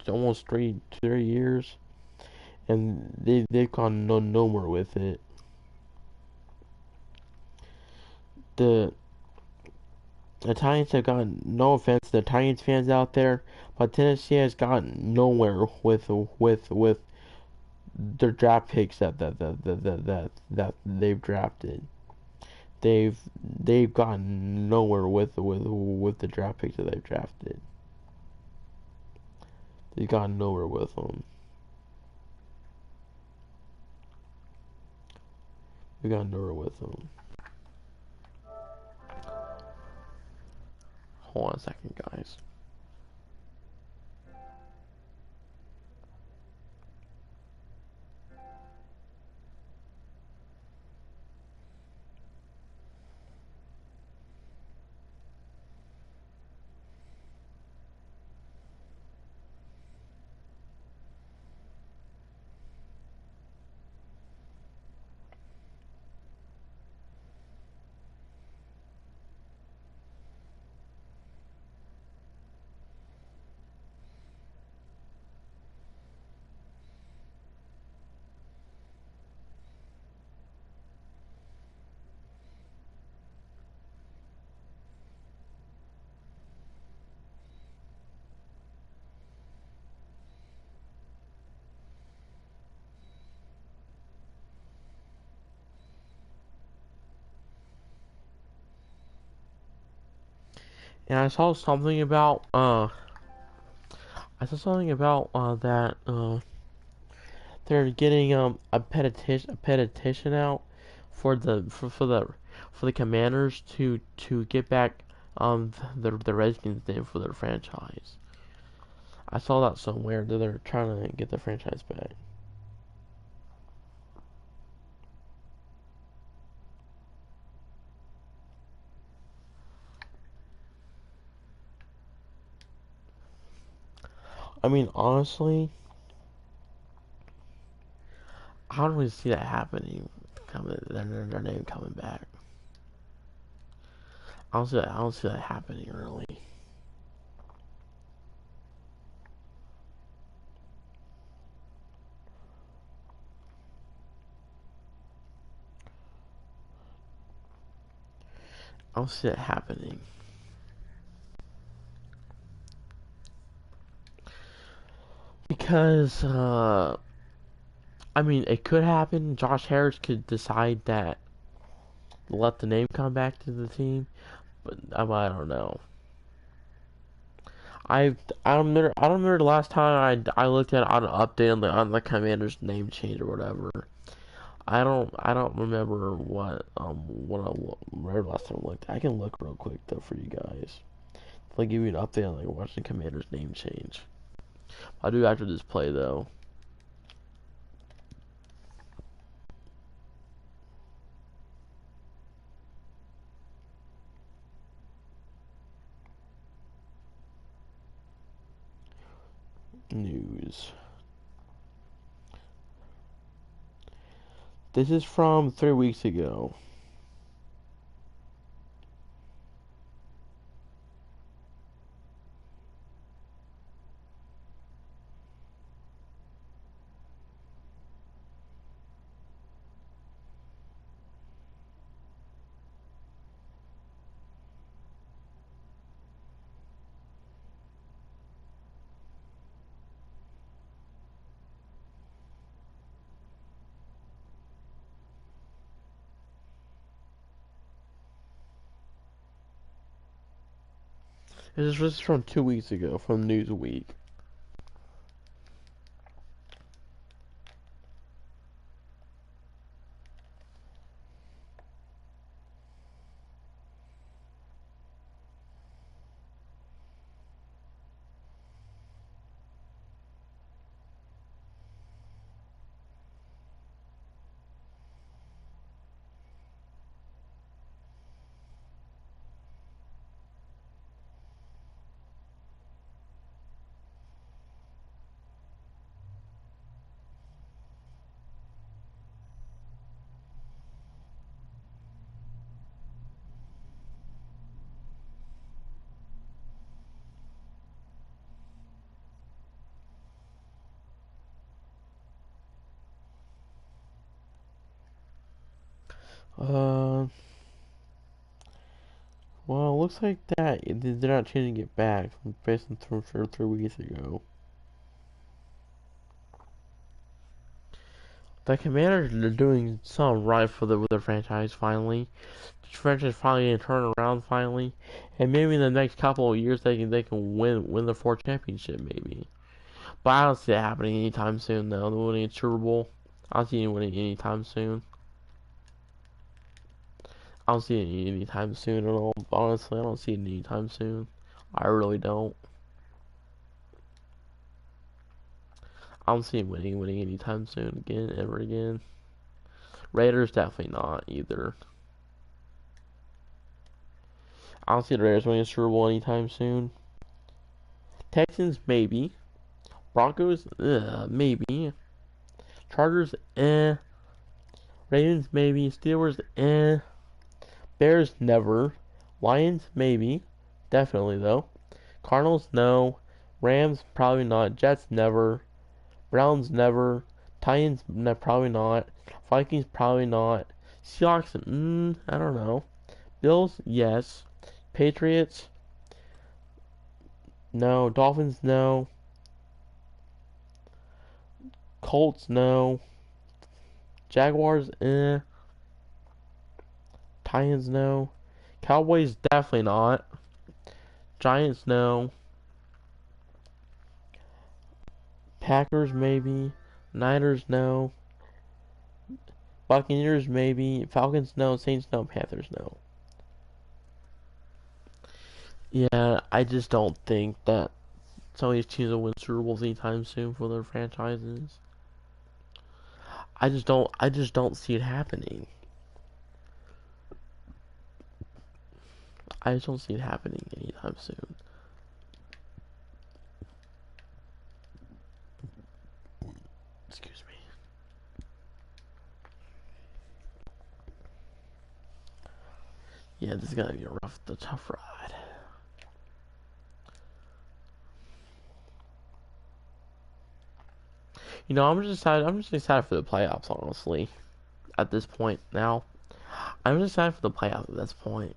almost three years, and they've gone nowhere with it. The the Titans have gotten, no offense to the Titans fans out there, but Tennessee has gotten nowhere with their draft picks that they've drafted. They've gotten nowhere with the draft picks that they've drafted. They've gotten nowhere with them. They've gotten nowhere with them. Hold on a second, guys. And I saw something about that they're getting a petition out for the Commanders to get back the Redskins name for their franchise. I saw that somewhere that they're trying to get the franchise back. I mean, honestly, I don't really see that happening. Their name coming back. I don't see that happening really. I don't see that happening. Because, I mean, it could happen. Josh Harris could decide that let the name come back to the team, but I don't know. I I don't remember the last time I looked at an update on the commander's name change or whatever. I don't remember what I remember last time I looked. I can look real quick though for you guys. I'll give you an update on like watching commander's name change. I'll do after this play though. News. This is from 3 weeks ago. This was from 2 weeks ago from Newsweek. Uh, well, it looks like that they're not changing it back based on 3 weeks ago. The Commanders are doing something right for with their franchise finally. The franchise finally gonna turn around finally, and maybe in the next couple of years they can win the fourth championship maybe. But I don't see it happening anytime soon though. They're winning a Super Bowl. I don't see it winning anytime soon. I don't see it anytime soon at all. Honestly, I don't see it anytime soon. I really don't. I don't see it winning anytime soon again, ever again. Raiders definitely not either. I don't see the Raiders winning a Super Bowl anytime soon. Texans maybe. Broncos maybe. Chargers Ravens maybe. Steelers Bears never. Lions maybe. Definitely though. Cardinals no. Rams probably not. Jets never. Browns never. Titans probably not. Vikings probably not. Seahawks I don't know. Bills yes. Patriots no. Dolphins no. Colts no. Jaguars Titans no. Cowboys definitely not. Giants no. Packers maybe. Niners no. Buccaneers maybe. Falcons no. Saints no. Panthers no. Yeah, I just don't think that some of these teams will win Super Bowls anytime soon for their franchises. I just don't see it happening. I just don't see it happening anytime soon. Excuse me. Yeah, this is gonna be a tough ride. I'm just excited for the playoffs, honestly. At this point now, I'm just excited for the playoffs at this point.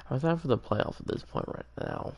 I'm excited for the playoffs at this point right now.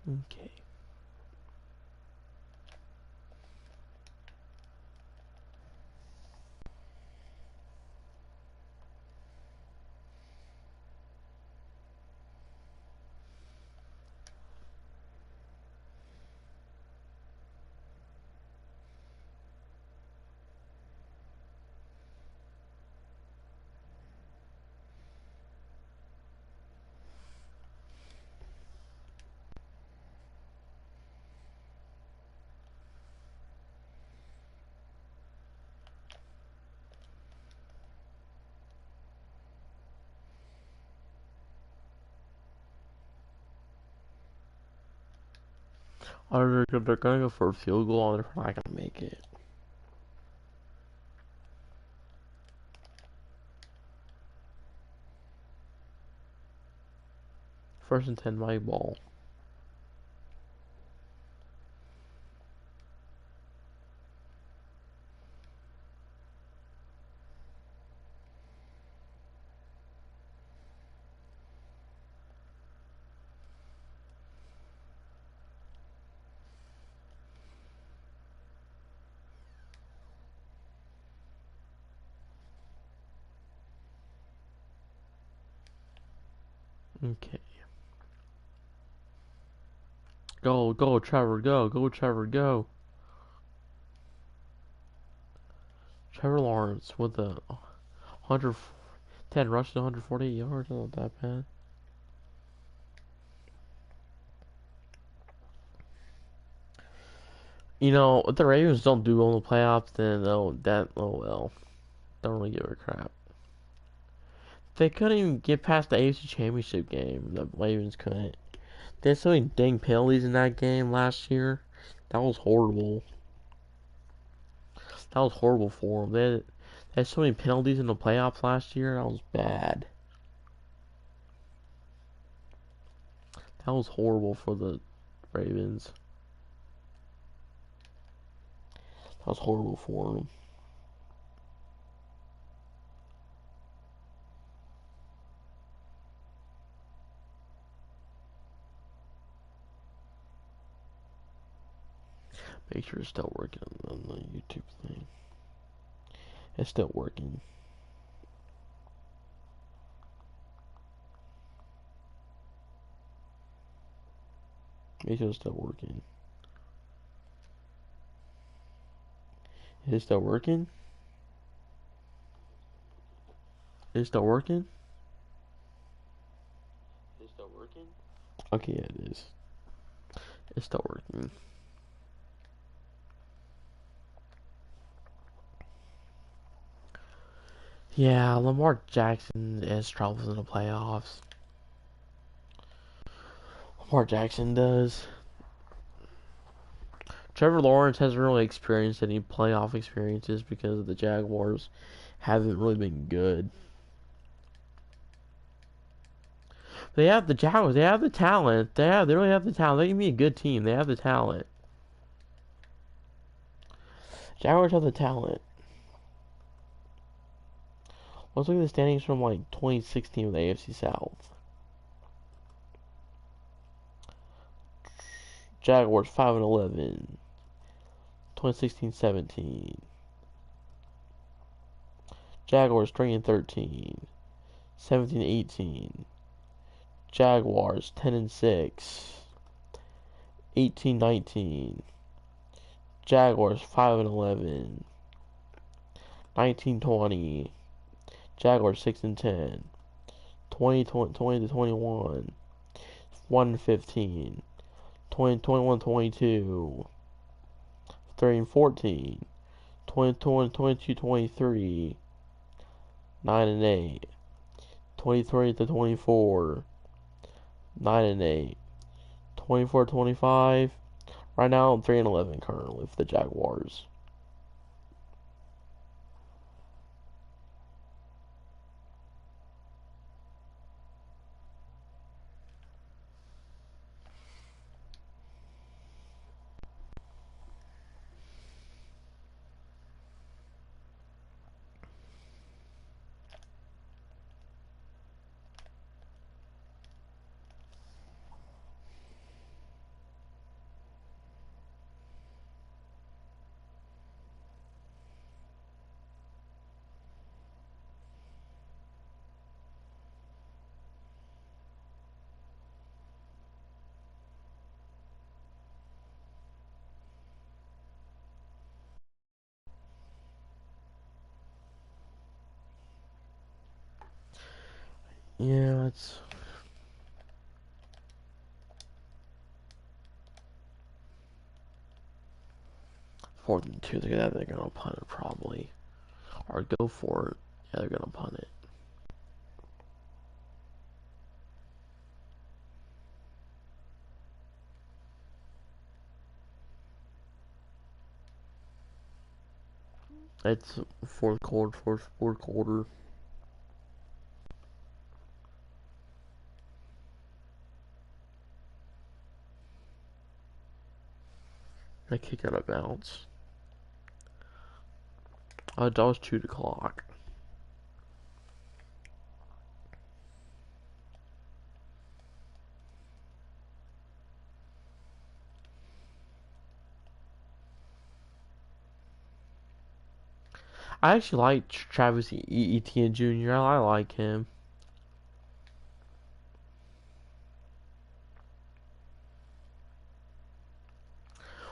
Okay. they're gonna go for a field goal and they're not gonna make it. First and 10, my ball. Okay. Go, Trevor, go, Trevor, go. Trevor Lawrence with the 110 rush to 148 yards. Not that bad. You know, if the Ravens don't do well in the playoffs, then oh well, don't really give a crap. They couldn't even get past the AFC Championship game. The Ravens couldn't. They had so many dang penalties in that game last year. That was horrible. That was horrible for them. They had so many penalties in the playoffs last year. That was bad. That was horrible for the Ravens. That was horrible for them. Make sure it's still working on the YouTube thing. It's still working. Make sure it's still working. Is it still working? Is it still working? Is it still working? Okay, yeah, it is. It's still working. Yeah, Lamar Jackson has troubles in the playoffs. Lamar Jackson does. Trevor Lawrence hasn't really experienced any playoff experiences because the Jaguars haven't really been good. They have the Jaguars. They have the talent. They really have the talent. They can be a good team. They have the talent. Jaguars have the talent. Let's look at the standings from like 2016 with the AFC South. Jaguars 5-11. 2016-17. Jaguars 3-13. 17-18. Jaguars 10-6. 18-19. Jaguars 5-11. 19-20. Jaguars 6-10. 20-21. 1-15. 20-21-22. 3-14. 22-23. 9-8. 23-24. 9-8. 24-25. Right now I'm 3-11 currently for the Jaguars. Yeah, it's 4th and 2. They're gonna punt it probably, or go for it. Yeah, they're gonna punt it. It's fourth quarter. I kick out of bounds. That was 2 o'clock. I actually like Travis Etienne Jr. I like him.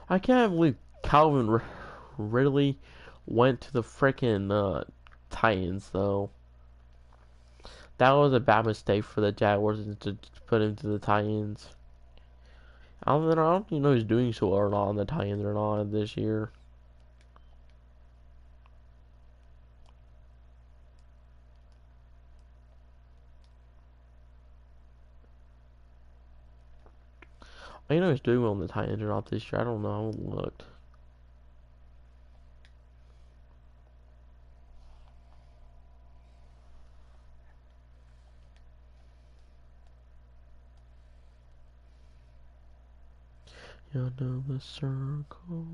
I can't believe Calvin Ridley went to the frickin' Titans though. That was a bad mistake for the Jaguars to put him to the Titans. I don't even know who's doing so well or not on the Titans or not this year. I know he's doing well on the Titans or not this year. I don't know. I haven't looked. You know the circle.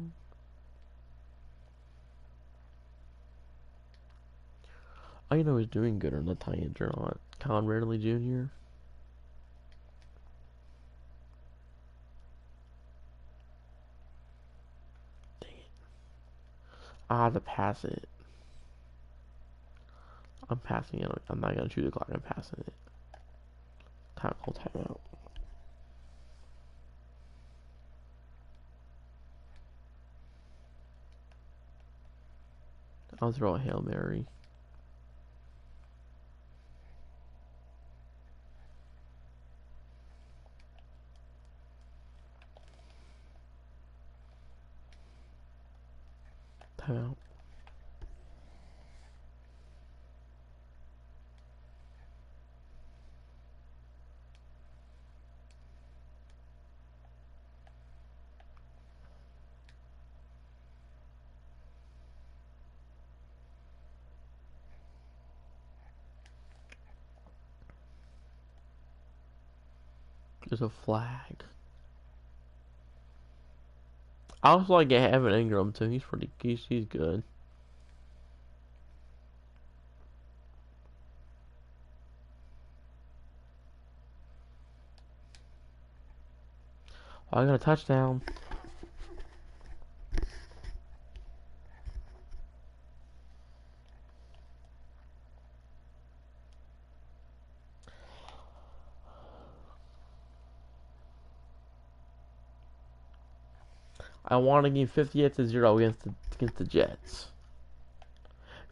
I know he's doing good on the Titans or not. Con Ridley Jr. Dang it. I have to pass it. I'm passing it. I'm not gonna shoot the clock. I'm passing it. Tackle timeout. I'll throw a Hail Mary. Timeout. There's a flag. I also like Evan Ingram too. He's good. I got a touchdown. I want to gain 58-0 against the Jets. I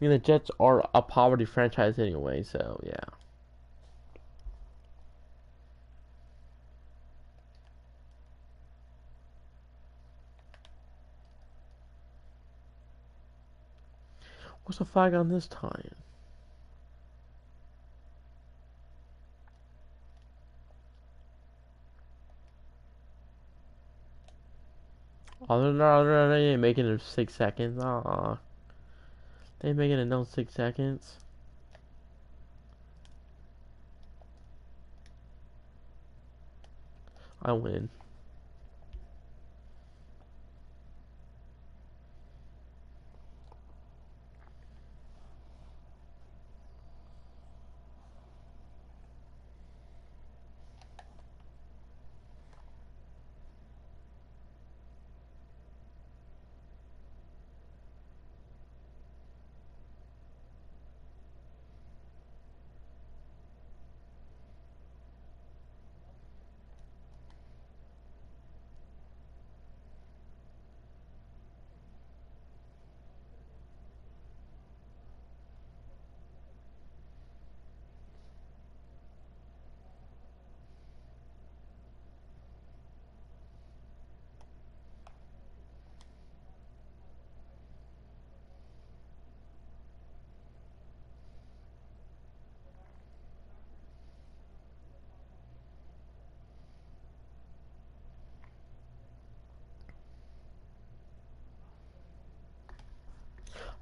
mean, the Jets are a poverty franchise anyway, so yeah. What's the flag on this time? They ain't making it 6 seconds. They ain't making it no 6 seconds. I win.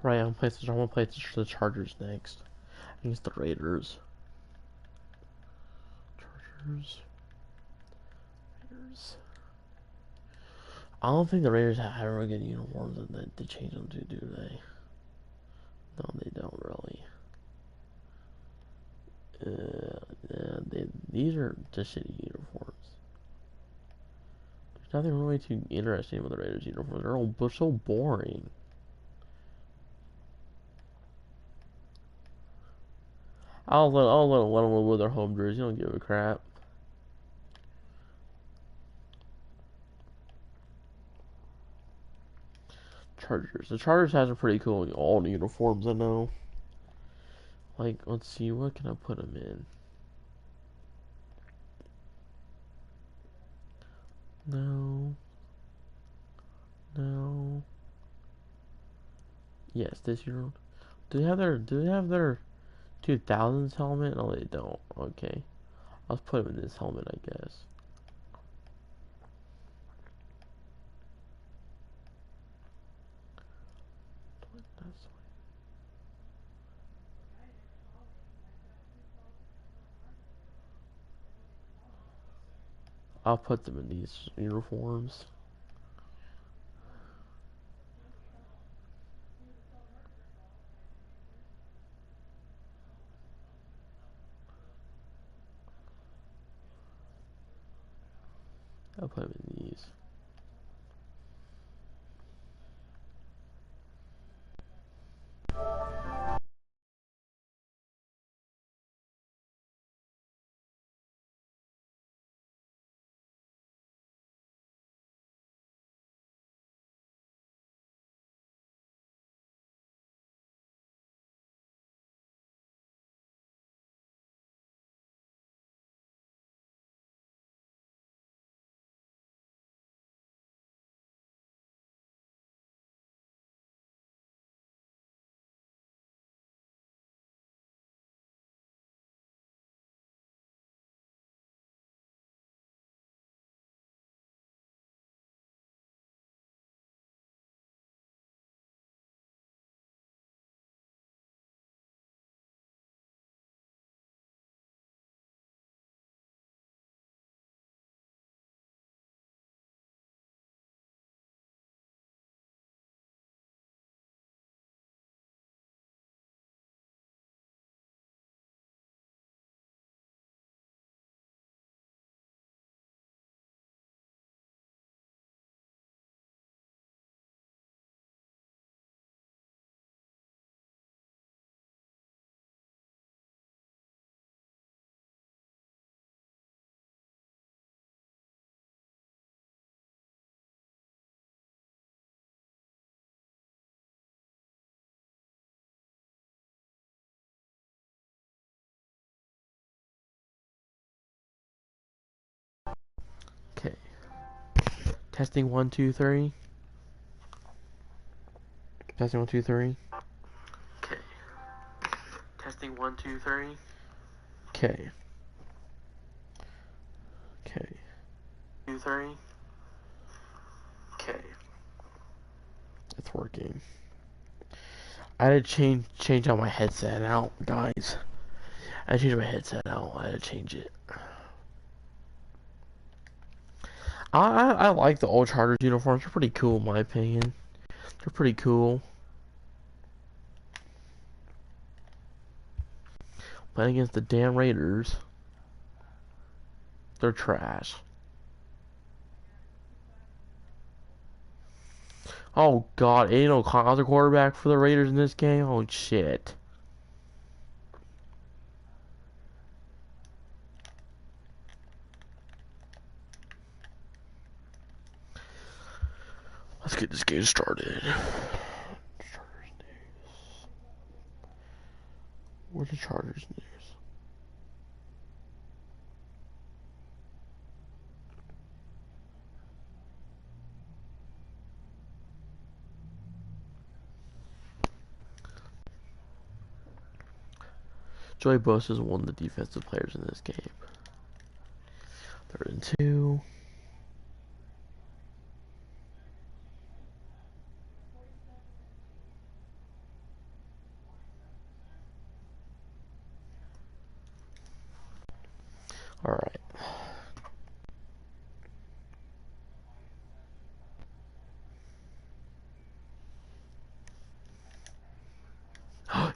Right, I'm gonna play the Chargers next against the Raiders. Chargers. Raiders. I don't think the Raiders have really good uniforms that they change them to, do they? No, they don't really. These are just shitty uniforms. There's nothing really too interesting with the Raiders uniforms. They're so boring. I'll let them with their home jersey. I don't give a crap. Chargers. The Chargers has some pretty cool old uniforms, I know. Like, let's see, what can I put them in? No. No. Yes, this year. Do they have their 2000s helmet? No, they don't. Okay. I'll put them in this helmet, I guess. I'll put them in these uniforms. I'll put them in these. Okay. Testing 1, 2, 3. Testing 1, 2, 3. Okay. Testing 1, 2, 3. Okay. Okay. 2, 3. Okay. It's working. I had to change out my headset out, guys. I changed my headset out. I had to change it. I like the old Chargers uniforms. They're pretty cool in my opinion. They're pretty cool. Playing against the damn Raiders, they're trash. Oh God, ain't no other quarterback for the Raiders in this game. Oh shit. Let's get this game started. Chargers news. Where's the Chargers news? Joey Bosa is one of the defensive players in this game. 3rd and 2.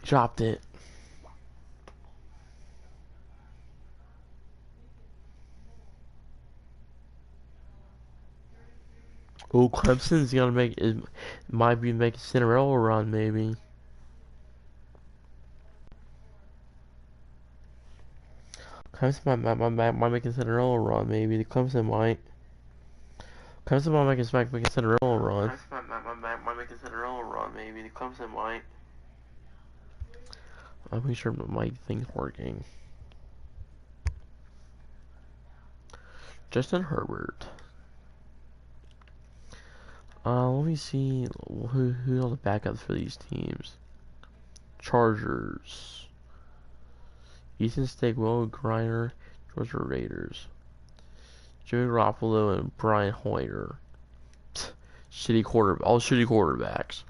Dropped it. Oh, Clemson's gonna make it. Might be making Cinderella run, maybe. Clemson might make a Cinderella run, maybe. Clemson might. Clemson might make a Cinderella run. Clemson might make a Cinderella run, maybe. Clemson might. I'm pretty sure my thing's working. Justin Herbert. Let me see who are the backups for these teams. Chargers. Ethan Stick, Will Griner, Georgia Raiders. Jimmy Garoppolo and Brian Hoyer. All shitty quarterbacks.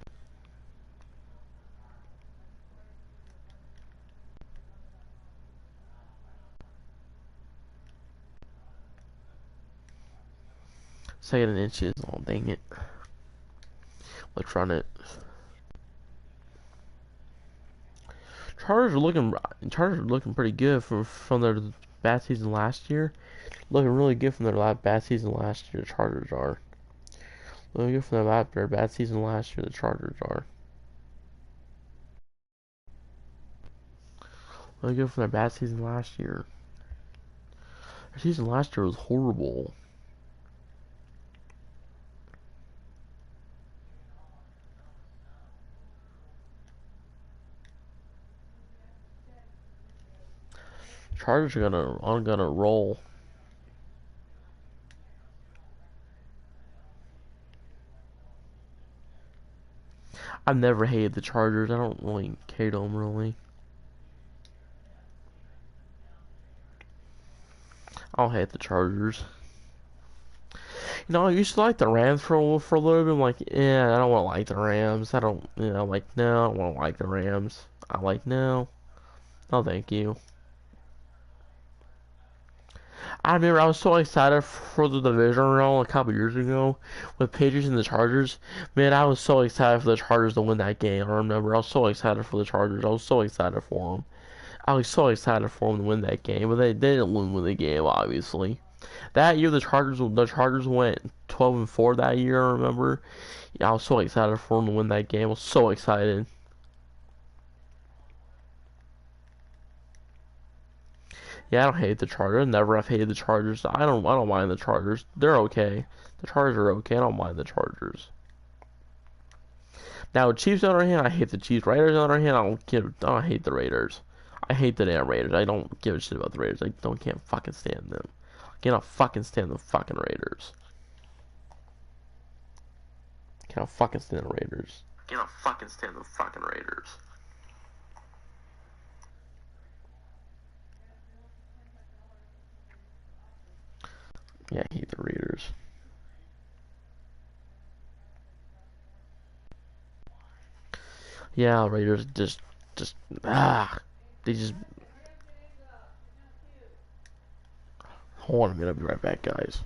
Second and inches. Oh, dang it. Let's run it. Chargers are looking pretty good from their bad season last year. Looking really good from their bad season last year. The Chargers are looking good from their bad season last year. The Chargers are looking good from their bad season last year. Their season last year was horrible. Chargers are gonna roll. I've never hated the Chargers. I don't really hate them really. I don't hate the Chargers. I used to like the Rams for a little bit. I'm like, yeah, I don't want to like the Rams. I don't, like, no, I don't want to like the Rams. I like, no, no, thank you. I remember I was so excited for the division round a couple years ago with Patriots and the Chargers. Man, I was so excited for the Chargers to win that game. I remember I was so excited for the Chargers. I was so excited for them. I was so excited for them to win that game, but they didn't win the game, obviously. That year, the Chargers went 12-4 that year. I remember. Yeah, I was so excited for them to win that game. I was so excited. Yeah, I don't hate the Chargers. Never have hated the Chargers. I don't mind the Chargers. They're okay. The Chargers are okay. I don't mind the Chargers. Now, Chiefs on the other hand, I hate the Chiefs. Raiders on the other hand, I don't hate the Raiders. I hate the damn Raiders. I don't give a shit about the Raiders. Can't fucking stand them. I cannot fucking stand the fucking Raiders. I cannot fucking stand the Raiders. I cannot fucking stand the fucking Raiders. Yeah, I hate the Raiders. Yeah, Raiders just they just. Hold on a minute. I'll be right back, guys.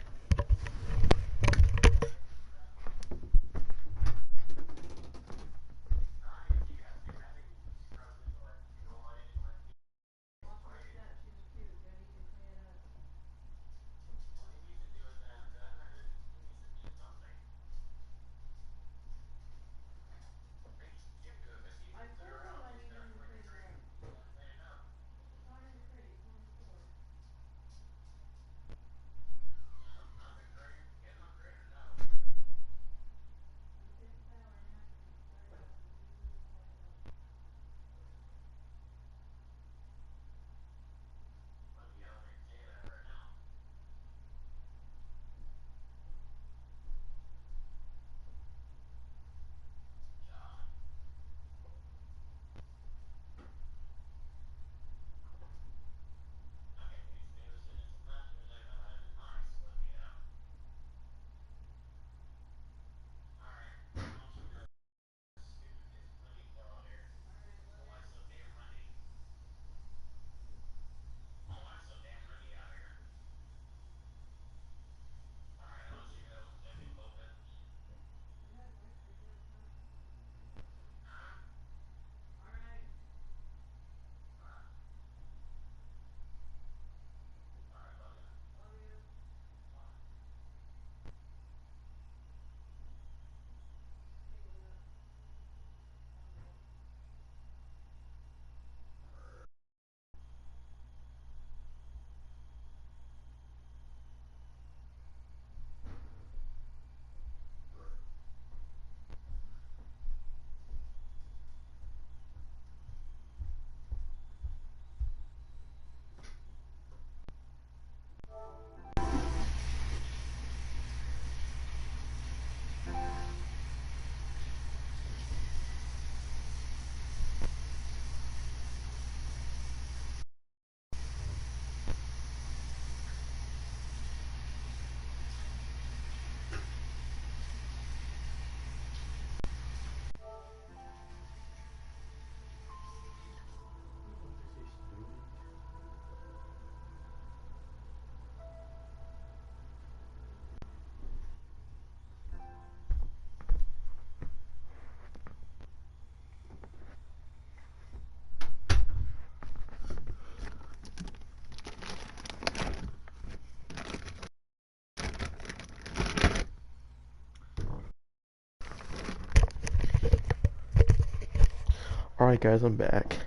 Alright guys, I'm back.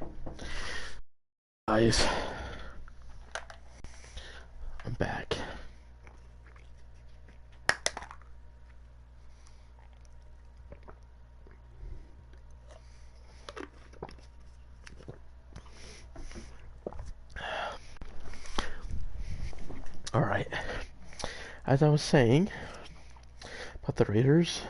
Guys, I'm back. Alright, as I was saying about the Raiders,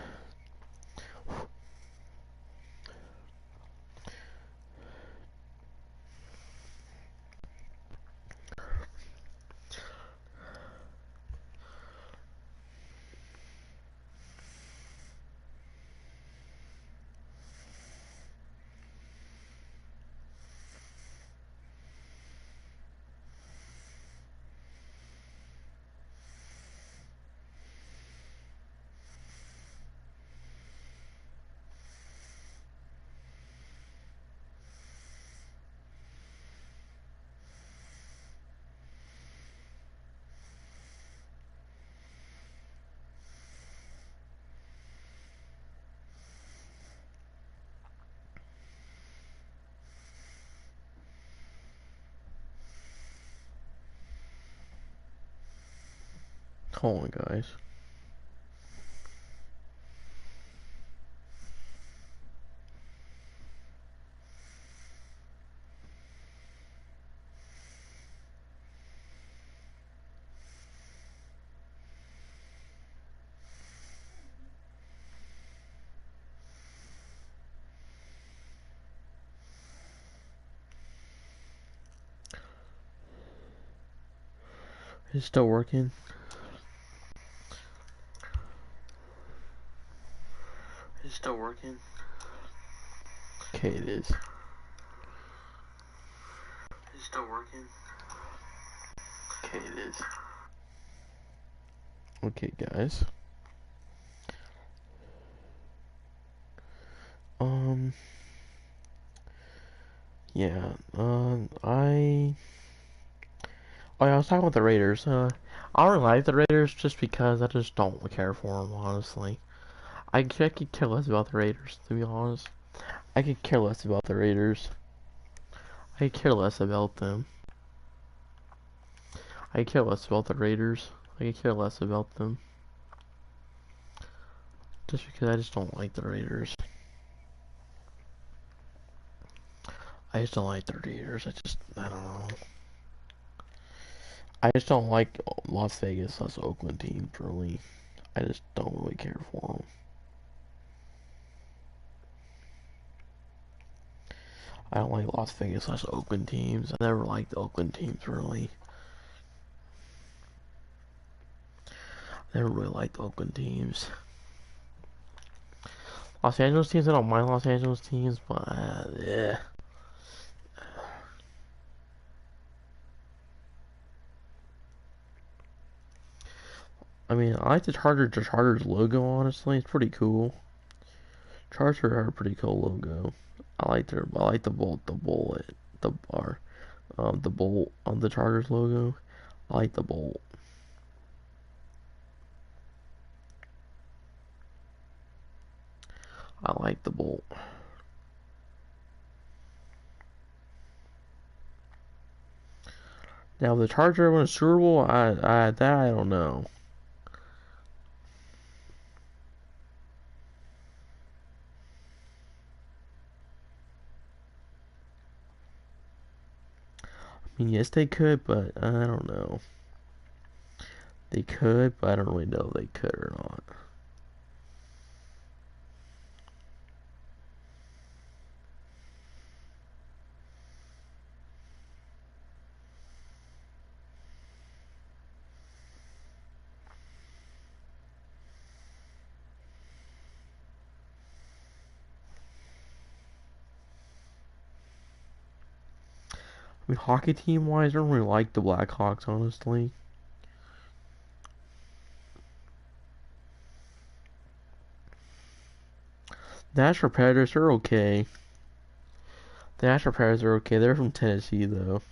hold on guys. It's still working. It's still working. Okay, it is. It's still working. Okay, it is. Okay, guys. Yeah, oh yeah, I was talking about the Raiders. I don't like the Raiders just because I just don't care for them, honestly. I could care less about the Raiders, to be honest. I could care less about the Raiders. I could care less about them. I could care less about the Raiders. I could care less about them. Just because I just don't like the Raiders. I just don't like the Raiders. I don't know. I just don't like Las Vegas, plus Oakland teams, really. I just don't really care for them. I don't like Las Vegas slash Oakland teams. I never liked the Oakland teams, really. I never really liked the Oakland teams. Los Angeles teams, I don't mind Los Angeles teams, but yeah. I mean, I like the Chargers logo, honestly. It's pretty cool. Chargers are a pretty cool logo. I like the bullet, the bar, the bolt on the Chargers logo. I like the bolt. I like the bolt. Now, the Charger won a Super Bowl, I don't know. I mean, yes, they could, but I don't know. They could, but I don't really know if they could or not. I mean, hockey team wise, I don't really like the Blackhawks, honestly. The Nashville Predators are okay. The Nashville Predators are okay. They're from Tennessee, though.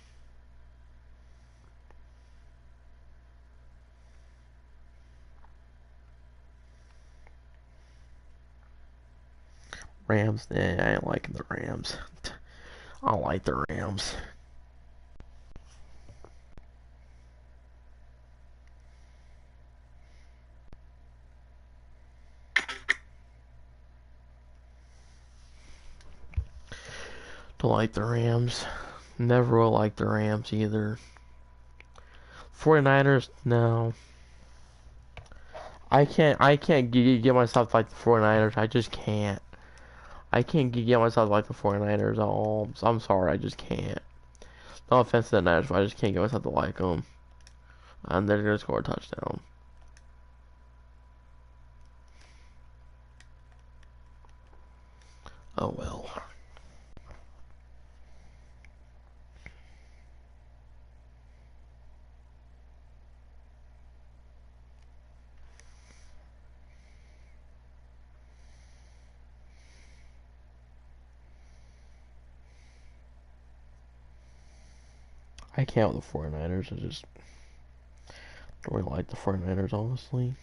Rams. I ain't liking the Rams. I don't like the Rams. Don't like the Rams. Never will like the Rams either. 49ers, no. I can't get myself to like the 49ers. I just can't. I can't get myself to like the 49ers at all. I'm sorry, I just can't. No offense to the Niners, but I just can't get myself to like them. And they're gonna score a touchdown. Oh well. I can't with the 49ers. I just don't really like the 49ers, honestly.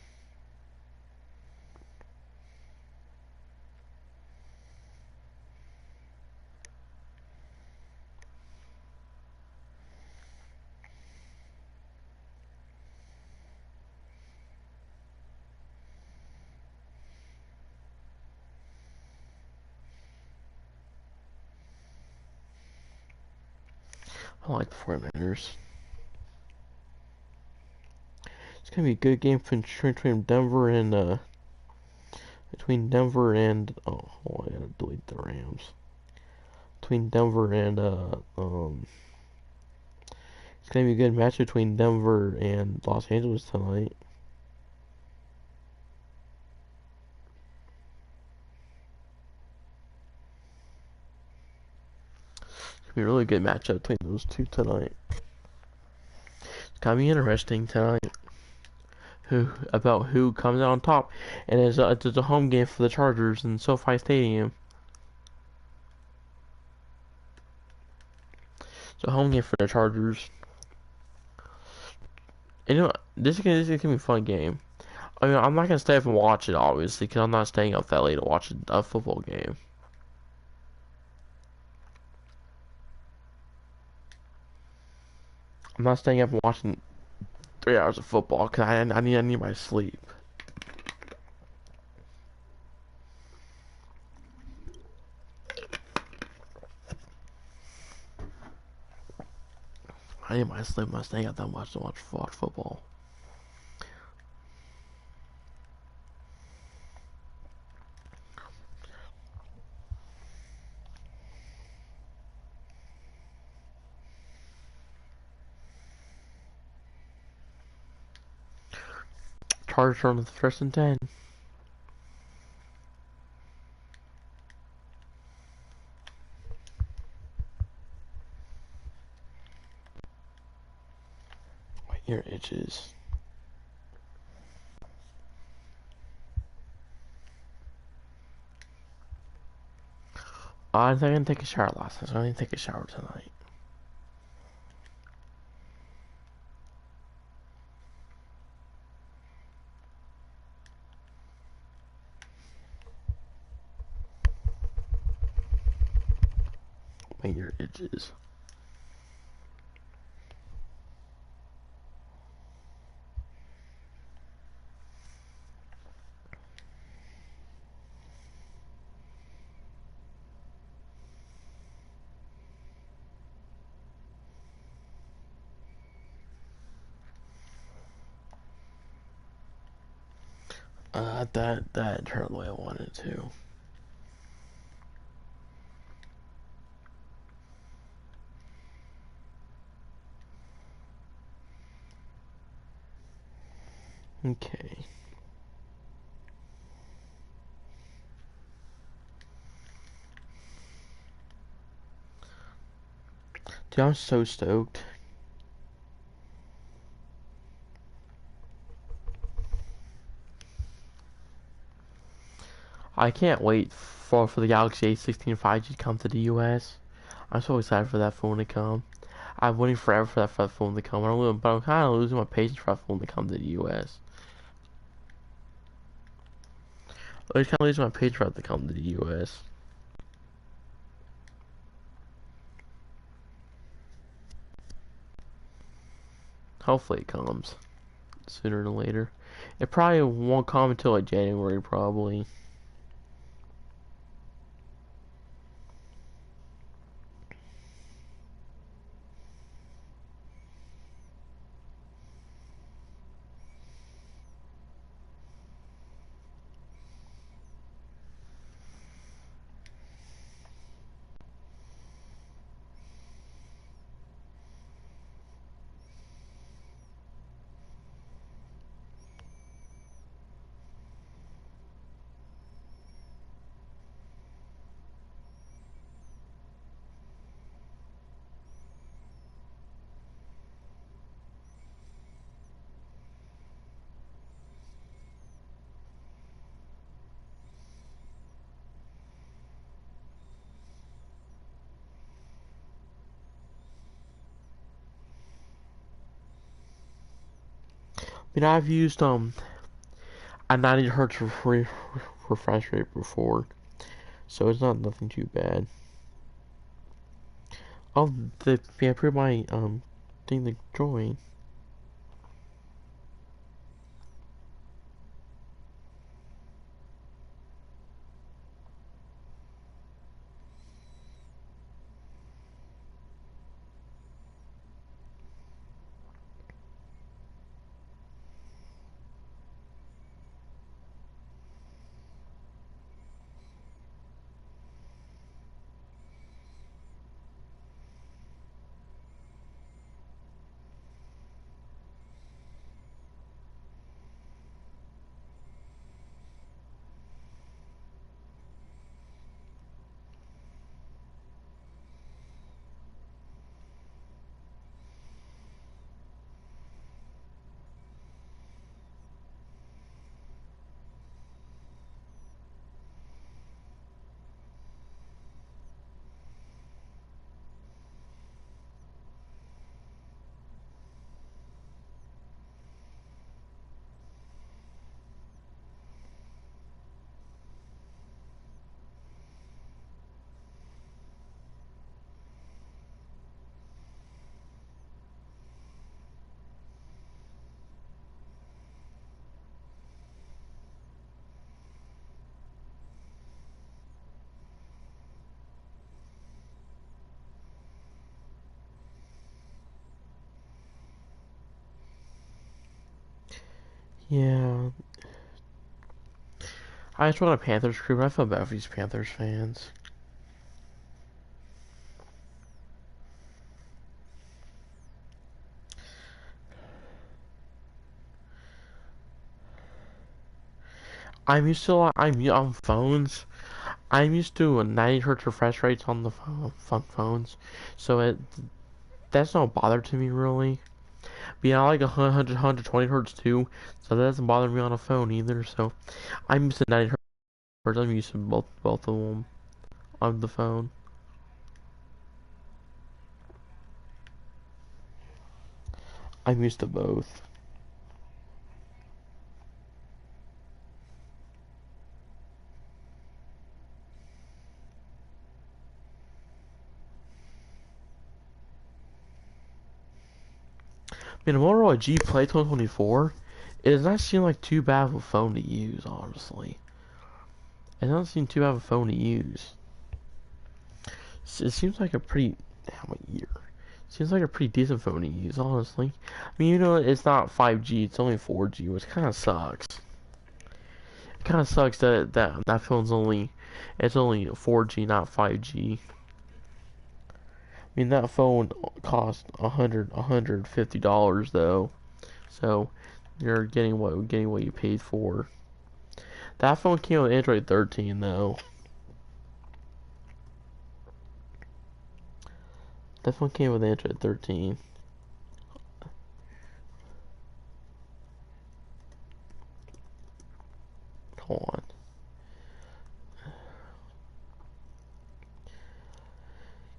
I like the 49ers. It's gonna be a good game between Denver and oh, I gotta delete the Rams. Between Denver and it's gonna be a good match between Denver and Los Angeles tonight. It's gonna be a really good matchup between those two tonight. It's gonna be interesting tonight. Who comes out on top, and it's a home game for the Chargers in SoFi Stadium. It's a home game for the Chargers. And you know, this is gonna be a fun game. I mean, I'm not gonna stay up and watch it, obviously, because I'm not staying up that late to watch a football game. I'm not staying up and watching 3 hours of football because I need my sleep. I need my sleep. I'm not staying up that much to watch football. Chargers on the first and 10. My ear itches. I didn't take a shower last night, so I didn't take a shower tonight. My ear itches. That turned the way I wanted it to. Okay. Dude, I'm so stoked. I can't wait for the Galaxy A16 5G to come to the US. I'm so excited for that phone to come. I'm waiting forever for that phone to come. But I'm kind of losing my patience for that phone to come to the US. I'm just kind of losing my patience for that to come to the US. Hopefully it comes sooner than later. It probably won't come until like January, probably. I mean, I've used a 90 hertz refresh rate before, so it's not nothing too bad. Oh, yeah, pretty my thing to join. Yeah, I just want a Panthers crew, but I feel bad for these Panthers fans. I'm used to I'm on phones. I'm used to a 90 hertz refresh rates on the phones, so that's no bother to me really. But yeah, I like 120 hertz too, so that doesn't bother me on a phone either. So I'm used to 90 hertz. I'm used to both of them on the phone. I'm used to both. I mean, a Motorola G Play 2024, it does not seem like too bad of a phone to use, honestly. It doesn't seem too bad of a phone to use. It seems like a pretty, how many year? Seems like a pretty decent phone to use, honestly. I mean, you know, it's not 5G, it's only 4G, which kind of sucks. It kind of sucks that phone's it's only 4G, not 5G. I mean, that phone cost $150 though, so you're getting what you paid for. That phone came with Android 13 though. That phone came with Android 13. Hold on.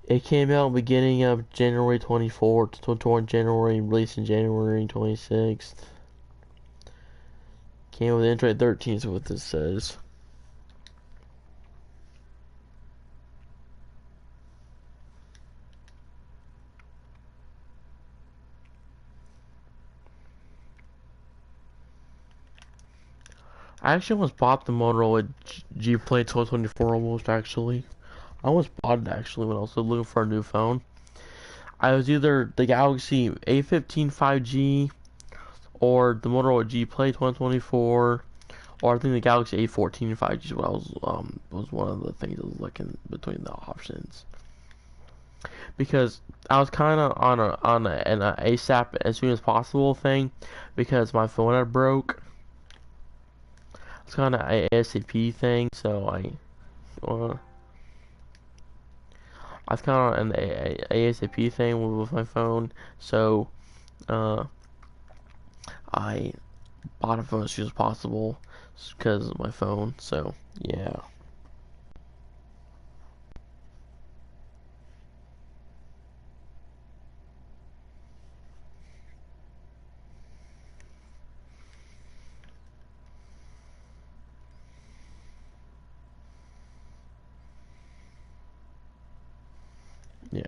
It came out beginning of January 24th, to January, released in January 26th. Came with Android 13 is what this says. I actually almost bought the Motorola G Play 1224 almost actually. I almost bought it actually when I was looking for a new phone. I was either the Galaxy A15 5G or the Motorola G Play 2024 or I think the Galaxy A14 5G is what I was one of the things I was looking between the options. Because I was kind of on an ASAP as soon as possible thing because my phone had broke. It's kind of an ASAP thing, so uh, I was kind of an ASAP thing with my phone, so uh, I bought a phone as soon as possible because of my phone. So yeah, yeah.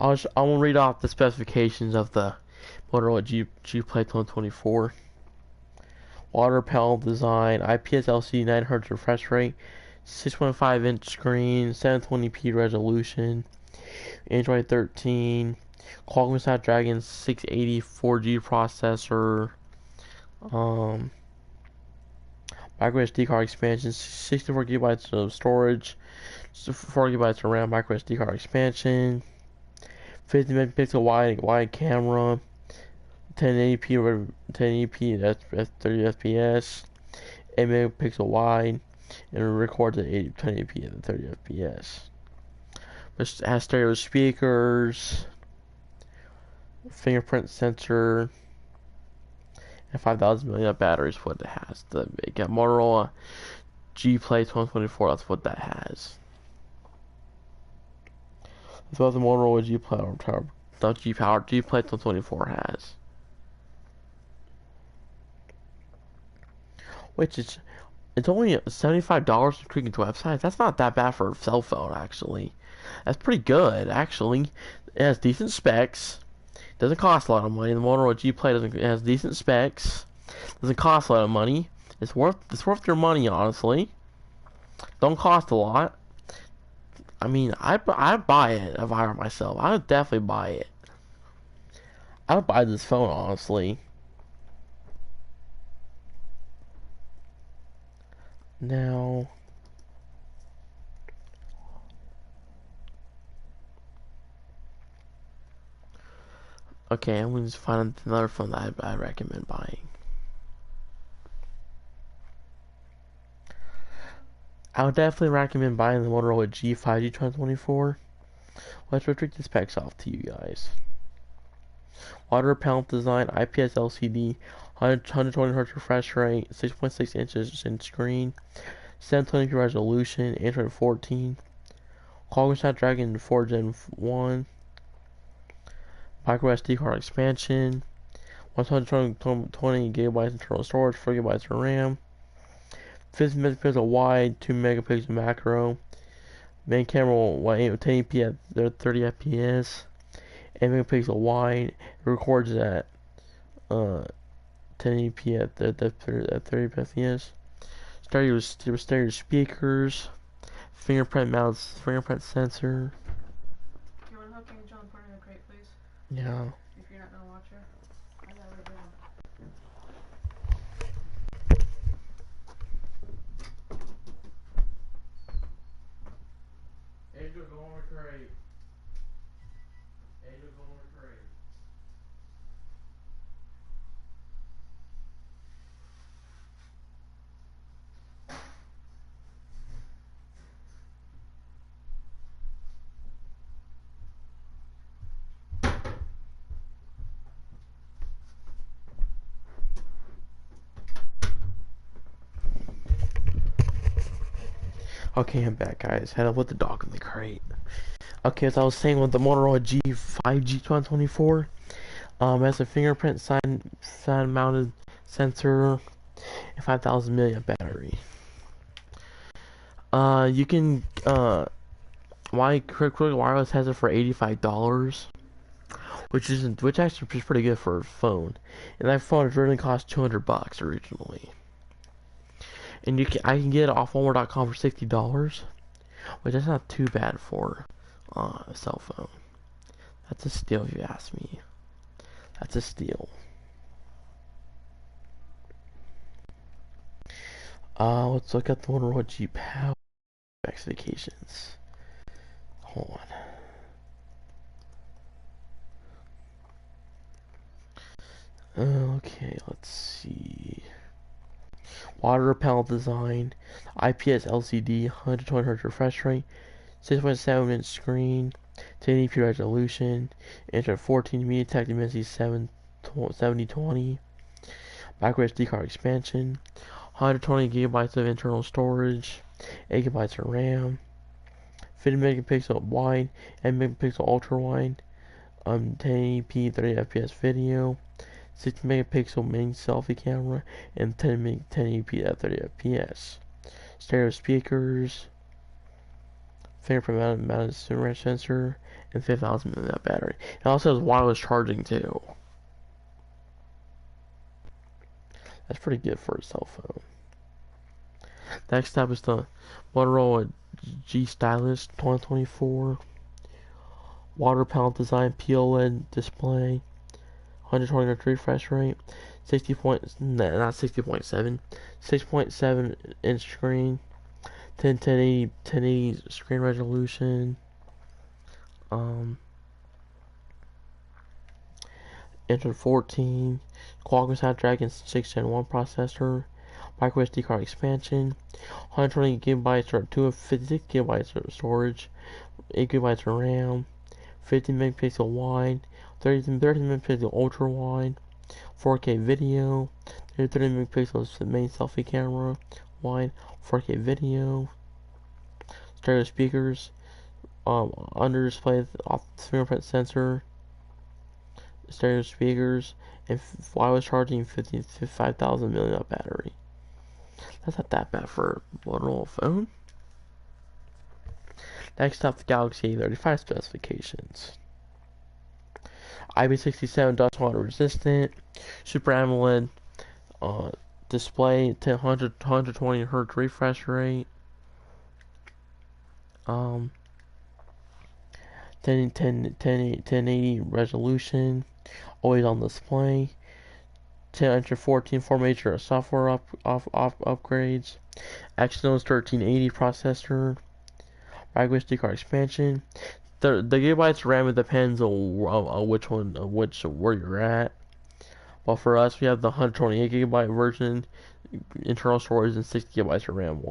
I will read off the specifications of the Motorola G Play 2024. Water panel design, IPS LCD 900 refresh rate, 6.5-inch screen, 720p resolution, Android 13, Qualcomm Snapdragon 680 4G processor, um, micro SD card expansion, 64 gigabytes of storage, 4 gigabytes of RAM, micro SD card expansion, 50 megapixel wide camera, 1080p at 30 FPS, 8 megapixel wide, and it records at 1080p at 30 FPS. It has stereo speakers, fingerprint sensor, and 5,000 milliamp battery is what it has. The Motorola G Play 2024, that's what that has. That's what the Motorola G Play G Play 2024 has. Which is, it's only $75 for tweaking to websites. That's not that bad for a cell phone, actually. That's pretty good, actually. It has decent specs. Doesn't cost a lot of money. The Motorola G Play has decent specs. Doesn't cost a lot of money. It's worth your money, honestly. Don't cost a lot. I mean, I'd buy it if I were myself. I would definitely buy it. I would buy this phone, honestly. Now, okay, I'm going to find another phone that I recommend buying. I would definitely recommend buying the Motorola G5G 2024. Let's read the specs off to you guys. Water panel design, IPS LCD, 120Hz refresh rate, 6.6 inches in screen, 720p resolution, Android 14, Qualcomm Snapdragon 4 Gen 1, micro SD card expansion, 120 gigabytes internal storage, 4 gigabytes of RAM, 50 megapixel wide, 2 megapixel macro, main camera 1080p at 30 FPS, 8 megapixel wide, it records at 1080p at 30 FPS, stereo speakers, fingerprint sensor. You want to help me John put in the crate, please? Yeah. If you're not gonna watch her, I got it down. Angel, go on the crate. Angel, go on the crate. Okay, I'm back, guys. Had to put the dog in the crate. Okay, as I was saying with the Motorola G5G 2024, it has a fingerprint side mounted sensor and 5,000 milliamp battery. You can quick wireless has it for $85. which actually is pretty good for a phone. And that phone originally cost $200 originally. And I can get it off Walmart.com for $60, which is not too bad for a cell phone. That's a steal if you ask me. That's a steal. Let's look at the Motorola G Power specifications. Hold on. Okay, let's see. Water repellent design, IPS LCD, 120Hz refresh rate, 6.7-inch screen, 1080p resolution, Android 14 MediaTek Dimensity 7020, micro SD card expansion, 120 gigabytes of internal storage, 8 gigabytes of RAM, 50 megapixel wide and megapixel ultra wide, 1080p 30 FPS video, 60 megapixel main selfie camera, and 1080p at 30 FPS. Stereo speakers, fingerprint mounted sensor, and 5,000 mAh battery. It also has wireless charging too. That's pretty good for a cell phone. Next up is the Motorola G Stylus 2024. Water repellent design, POLED display, 120Hz refresh rate, 6.7 inch screen, 1080 screen resolution, Android 14, Qualcomm Snapdragon 6 Gen 1 processor, micro SD card expansion, 120 gigabytes or 256 gigabytes of storage, 8 gigabytes of RAM, 50 megapixel wide, 30 megapixel ultra wide, 4K video, 30 megapixel main selfie camera wide, 4K video, stereo speakers, under display off fingerprint sensor, stereo speakers, and wireless charging, 5,000 mAh battery. That's not that bad for a Motorola phone. Next up, the Galaxy A35 specifications. IP67 dust water resistant, Super AMOLED display, 120 Hz refresh rate, 1080 resolution, always on display, 1014 4 major software upgrades, Exynos 1380 processor, micro SD card expansion. The gigabytes of RAM, it depends on which one, where you're at. But for us, we have the 128 gigabyte version, internal storage, and 60 gigabytes of RAM.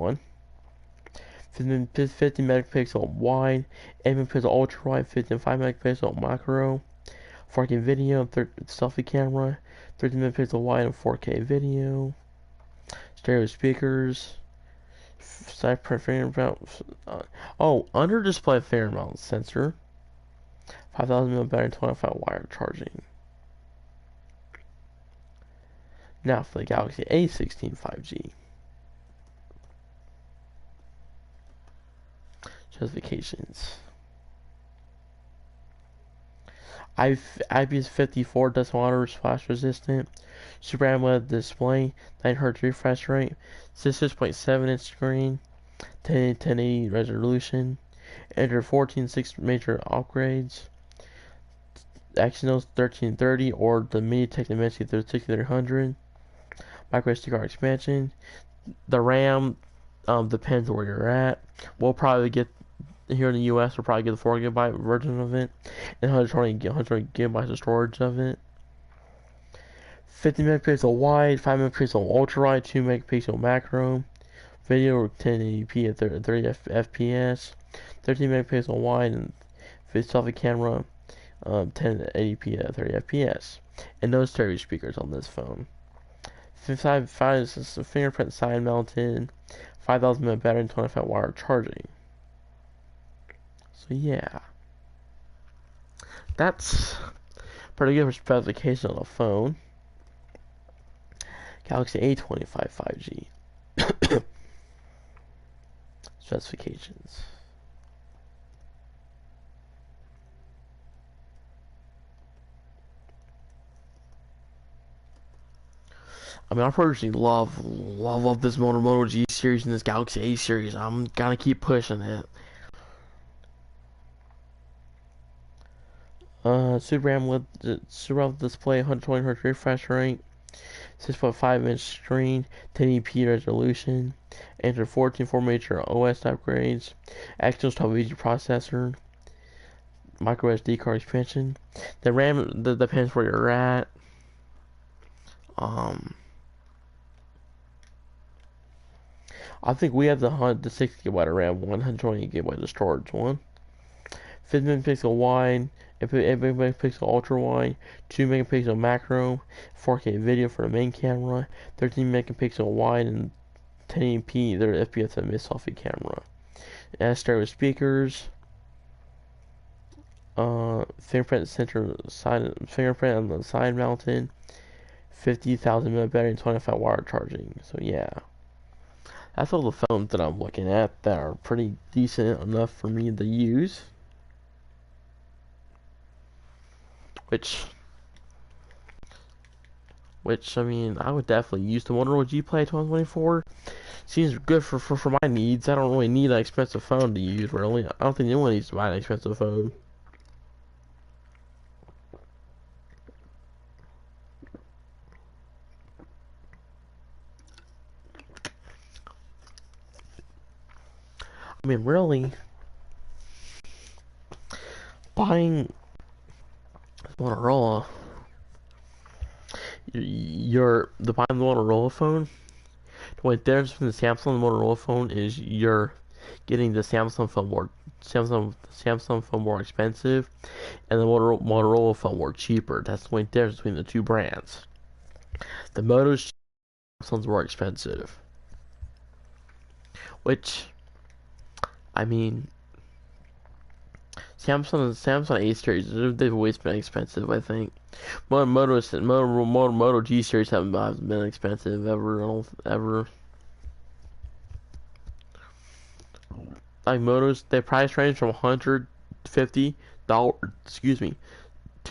50 megapixel wide, 8 megapixel ultra wide, 55 megapixel macro, 4K video, selfie camera, 30 megapixel wide and 4K video, stereo speakers, side fingerprint, under display fingerprint sensor, 5,000 mAh battery, 25 wire charging. Now for the Galaxy A16 5G. Specifications. IPS54 dust water splash resistant, Super AMOLED display, 9Hz refresh rate, 6.7 inch screen, 1080 resolution, Android 14 6 major upgrades, Exynos 1330 or the MediaTek Dimensity 6300, micro SD card expansion. The RAM depends where you're at. We'll probably get here in the US. We'll probably get the 4 gigabyte version of it, and 120 gigabytes of storage of it. 50 megapixel wide, 5 megapixel ultra wide, 2 megapixel macro, video 1080p at 30 FPS, 13 megapixel wide, and selfie camera 1080p at 30 FPS, and no stereo speakers on this phone. 5 is fingerprint side mounted, 5,000 mAh battery, and 25 wire charging. So yeah, that's pretty good for specification on a phone. Galaxy A25 5G specifications. I mean, I personally love this Moto G series and this Galaxy A series. I'm gonna keep pushing it. Super AMOLED display, 120 Hz refresh rate, 6.5-inch screen, 1080p resolution, Android 14 4 major OS upgrades, Exynos 12 processor, micro SD card expansion. The RAM depends where you're at. Um, I think we have the 6 GB of RAM, 128 GB of storage one. 50 megapixel wide, 8 megapixel ultra wide, 2 megapixel macro, 4K video for the main camera, 13 megapixel wide, and 1080p. Their FPS and mid selfie camera. It has stereo speakers. Fingerprint on the side mounted. 50,000 mAh battery and 25 wire charging. So yeah, that's all the phones that I'm looking at that are pretty decent enough for me to use. Which I mean, I would definitely use the Motorola G Play 2024. Seems good for my needs. I don't really need an expensive phone to use, really. I don't think anyone needs to buy an expensive phone. I mean, really, buying Motorola, the buying the Motorola phone. The difference between the Samsung and the Motorola phone is you're getting the Samsung phone more expensive, and the Motorola phone more cheaper. That's the only difference between the two brands. The Moto's Samsung's more expensive, which I mean, Samsung A series they've always been expensive. I think Moto G series haven't been expensive ever. Like Motos, their price range from $150, to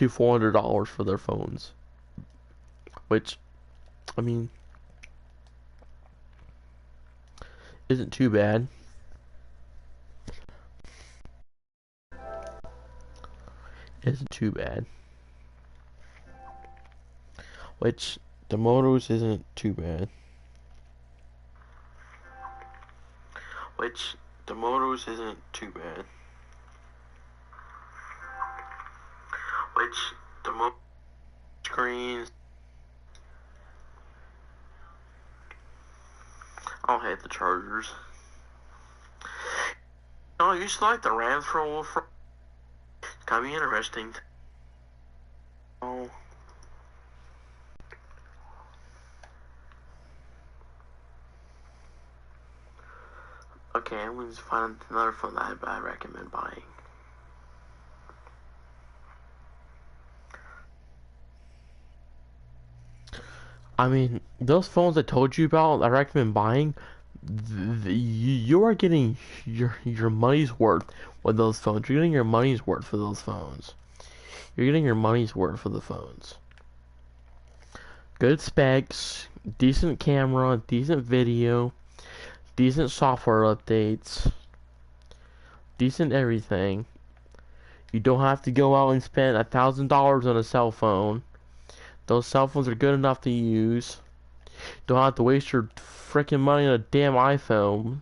$400 for their phones. Which, I mean, isn't too bad. Isn't too bad. Which, the Motos isn't too bad. Which, the Motos isn't too bad. Which, the screens. I'll hate the chargers. I used to like the RAMs for a little. Kind of interesting. Oh. Okay, I'm going to find another phone that I recommend buying. I mean, those phones I told you about, I recommend buying. You are getting your money's worth with those phones. You're getting your money's worth for those phones. You're getting your money's worth for the phones. Good specs, decent camera, decent video, decent software updates, decent everything. You don't have to go out and spend $1,000 on a cell phone. Those cell phones are good enough to use. Don't have to waste your freaking money on a damn iPhone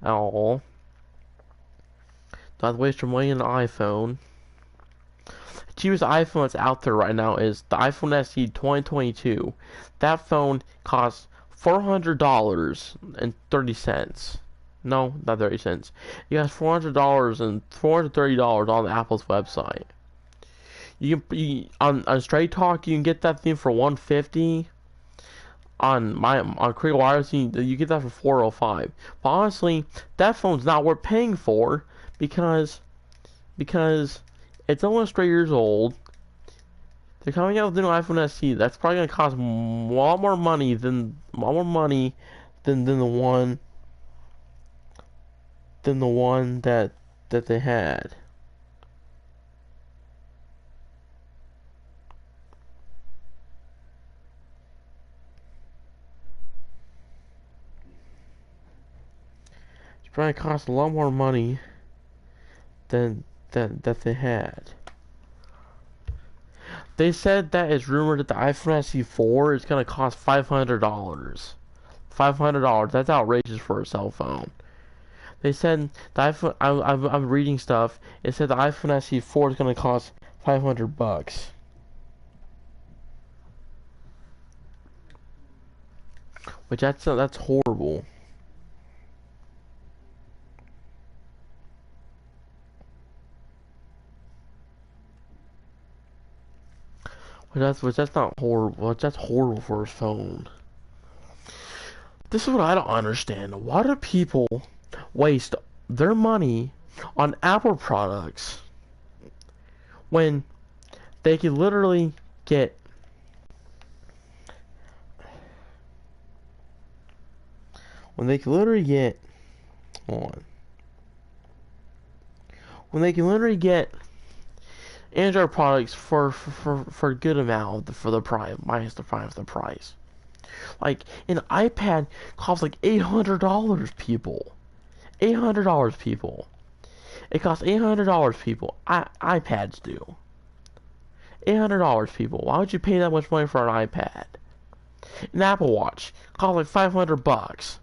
at all. Don't have to waste your money on an iPhone. The cheapest iPhone that's out there right now is the iPhone SE 2022. That phone costs $400.30. No, not 30 cents. It costs $400 and $430 on Apple's website. On Straight Talk you can get that thing for $150. On Critical Wireless you get that for $405. But honestly, that phone's not worth paying for because it's almost 3 years old. They're coming out with the new iPhone SE. That's probably gonna cost a lot more money than the one that they had. trying to cost a lot more money than that they had. They said that it's rumored that the iPhone SE4 is gonna cost $500. $500. That's outrageous for a cell phone. They said the iPhone. I'm reading stuff. It said the iPhone SE4 is gonna cost $500. Which that's horrible. Which that's not horrible. That's horrible for a phone. This is what I don't understand. Why do people waste their money on Apple products when they can literally get hold on. When they can literally get Android products for a good amount for the price, minus the price. Like an iPad costs like $800, people. $800, people. It costs $800, people. iPads do. $800, people. Why would you pay that much money for an iPad? An Apple Watch costs like $500.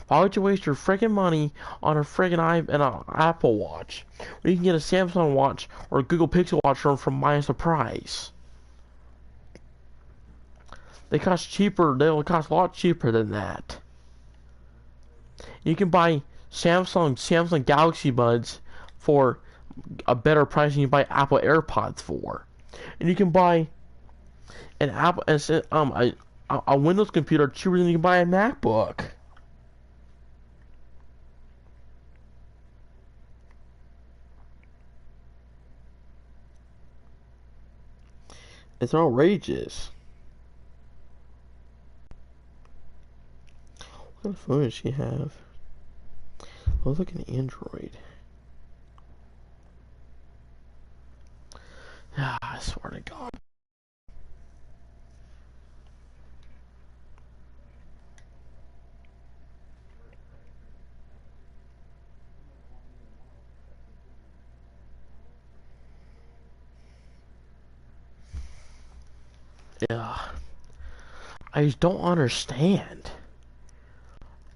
Why would you waste your freaking money on a freaking Apple Watch when you can get a Samsung Watch or a Google Pixel Watch for minus the price? They cost cheaper. They'll cost a lot cheaper than that. You can buy Samsung Galaxy Buds for a better price than you buy Apple AirPods for, and you can buy an a Windows computer cheaper than you can buy a MacBook. It's outrageous. What kind of phone does she have? Oh, look at Android. Ah, I swear to God. Yeah. I just don't understand.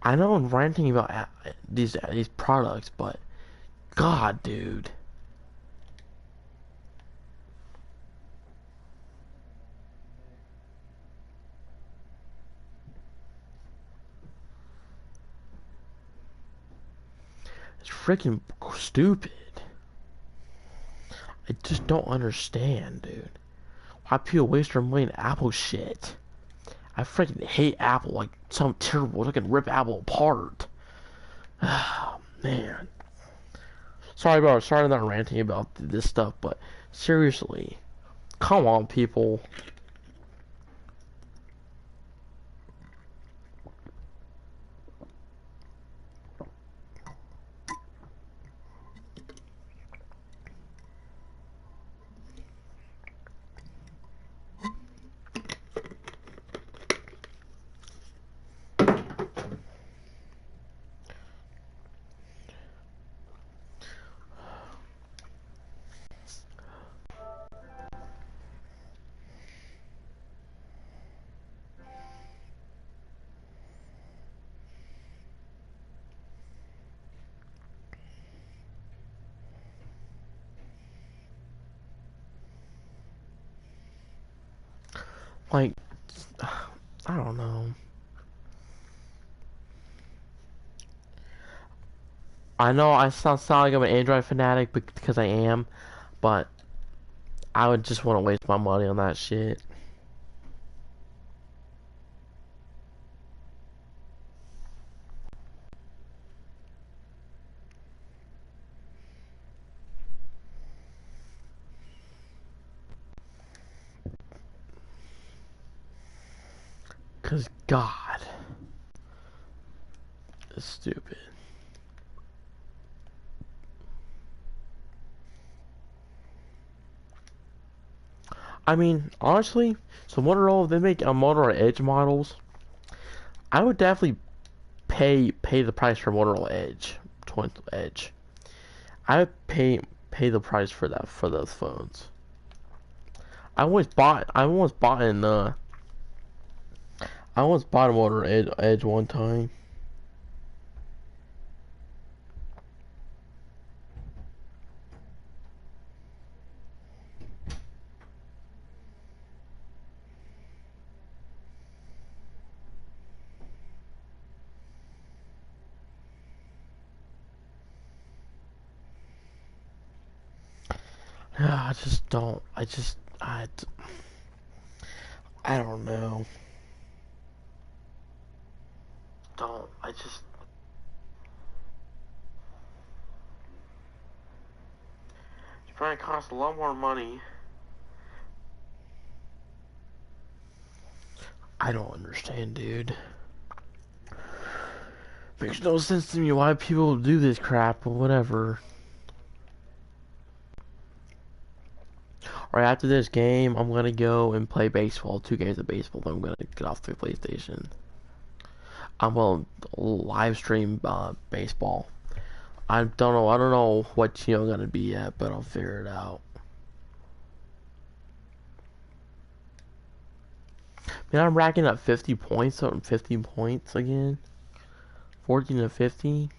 I know I'm ranting about these products, but God, dude. It's freaking stupid. I just don't understand, dude. Why people waste their money on Apple shit? I freaking hate Apple like something terrible. I can rip Apple apart. Oh, man. Sorry I'm not ranting about this stuff, but seriously. Come on, people. Like, I don't know. I know I sound like I'm an Android fanatic because I am, but I would just want to waste my money on that shit. Cause God, it's stupid. I mean, honestly, so Motorola, they make Motorola Edge models. I would definitely pay the price for Motorola Edge. 20 Edge. I would pay the price for that for those phones. I almost bought in I almost bought a Motor Edge one time. I just don't. I don't know. Don't. It's probably cost a lot more money. I don't understand, dude. Makes no sense to me why people do this crap, but whatever. Alright, after this game, I'm gonna go and play baseball. 2 games of baseball, then I'm gonna get off the PlayStation. I'm gonna live stream baseball. I don't know. I don't know what team I'm gonna be at, but I'll figure it out. Man, I'm racking up 50 points. Something 50 points again. 14 to 50.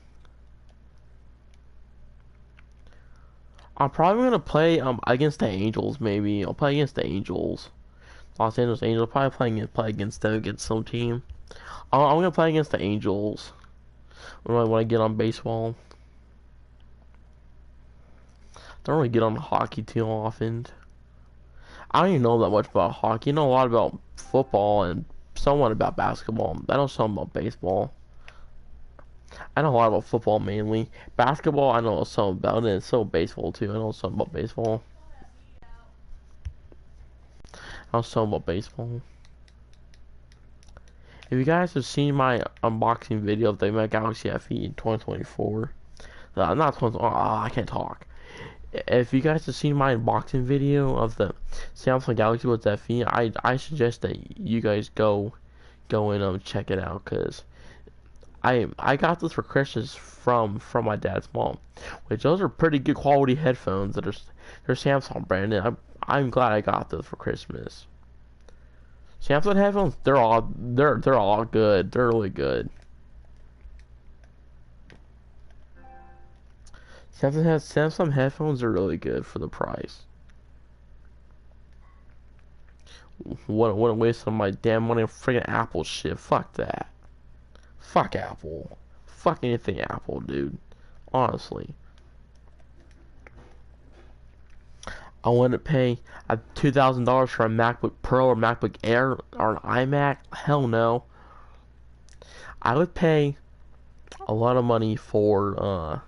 I'm probably gonna play against the Angels. Maybe I'll play against the Angels. Los Angeles Angels. Probably play against them against some team. I'm gonna play against the Angels when I get on baseball. Don't really get on hockey too often. I don't even know that much about hockey. I know a lot about football and somewhat about basketball. I know something about baseball. I know a lot about football mainly. Basketball, I know some about it. And so baseball too. I know something about baseball. I know something about baseball. If you guys have seen my unboxing video of the Galaxy FE in 2024, not 20. I can't talk. If you guys have seen my unboxing video of the Samsung Galaxy Buds FE, I suggest that you guys go and check it out, cause I got this for Christmas from my dad's mom, which those are pretty good quality headphones that they're Samsung branded. I'm glad I got those for Christmas. Samsung headphones, they're all good. They're really good. Samsung headphones are really good for the price. What a waste of my damn money on freaking Apple shit. Fuck that. Fuck Apple. Fuck anything Apple, dude. Honestly. I want to pay $2,000 for a MacBook Pro or MacBook Air or an iMac? Hell no. I would pay a lot of money for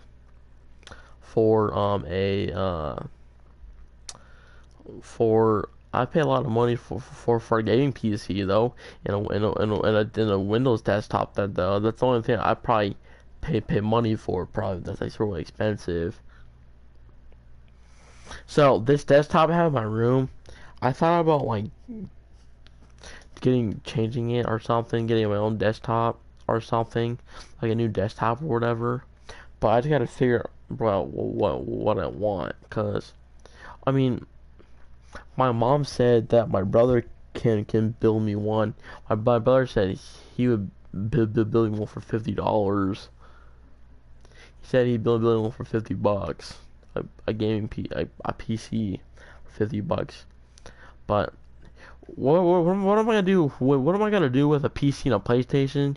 I pay a lot of money for a gaming PC though, in a Windows desktop. That's the only thing I probably pay money for. Probably that's like really expensive. So this desktop I have in my room, I thought about like changing it or something, getting my own desktop or something, like a new desktop or whatever. But I just gotta figure out what I want, cause I mean, my mom said that my brother can build me one. My brother said he would build me one for $50. He said he'd build me one for $50. A PC for $50. But what am I gonna do? What am I gonna do with a PC and a PlayStation?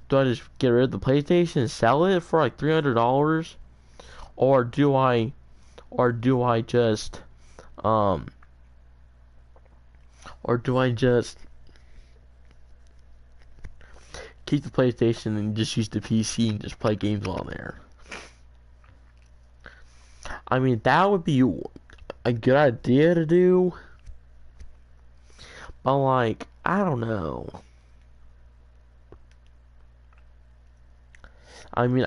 Do I just get rid of the PlayStation and sell it for like $300, or do I just um or do I just keep the PlayStation and just use the PC and just play games on there? I mean, that would be a good idea to do, but like, I don't know. I mean,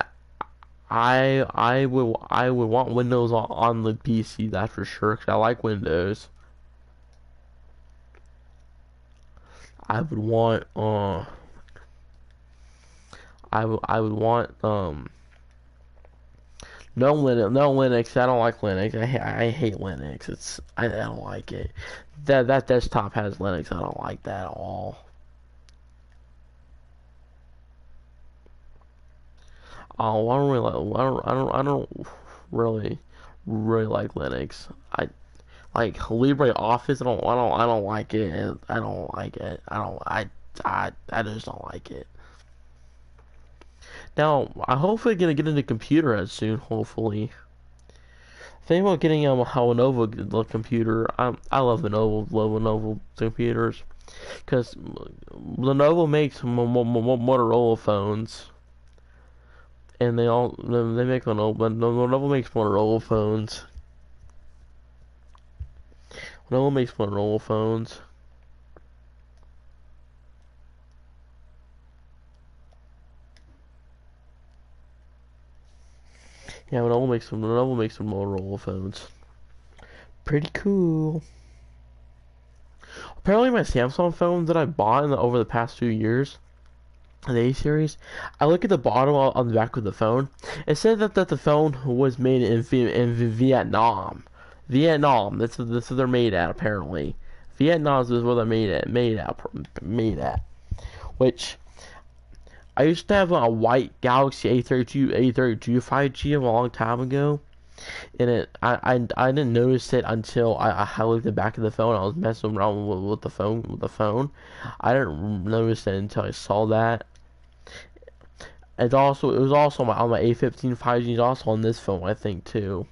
I would want Windows on the PC, that's for sure, 'cause I like Windows. I would want I would want No Linux. I don't like Linux. I hate Linux. I don't like it. That desktop has Linux. I don't like that at all. Oh, I don't really like, I don't really like Linux. I like LibreOffice. I don't like it. I don't like it. I just don't like it. Now, I hopefully gonna get into computer as soon. Hopefully, think about getting a Lenovo computer. I love Lenovo computers because Lenovo makes Motorola phones, and they make Lenovo makes Motorola phones. Lenovo makes Motorola phones. Yeah, Lenovo makes some Motorola phones. Pretty cool. Apparently, my Samsung phone that I bought over the past 2 years, the A series, I look at the bottom on the back of the phone. It said that the phone was made in Vietnam. Vietnam. That's what they're made at. Apparently, Vietnam is where they're made at. Which I used to have a white Galaxy A32 5G a long time ago, and I didn't notice it until I looked at the back of the phone. I was messing around with the phone. I didn't notice it until I saw that. It was also on my A15 5G. It's also on this phone, I think, too.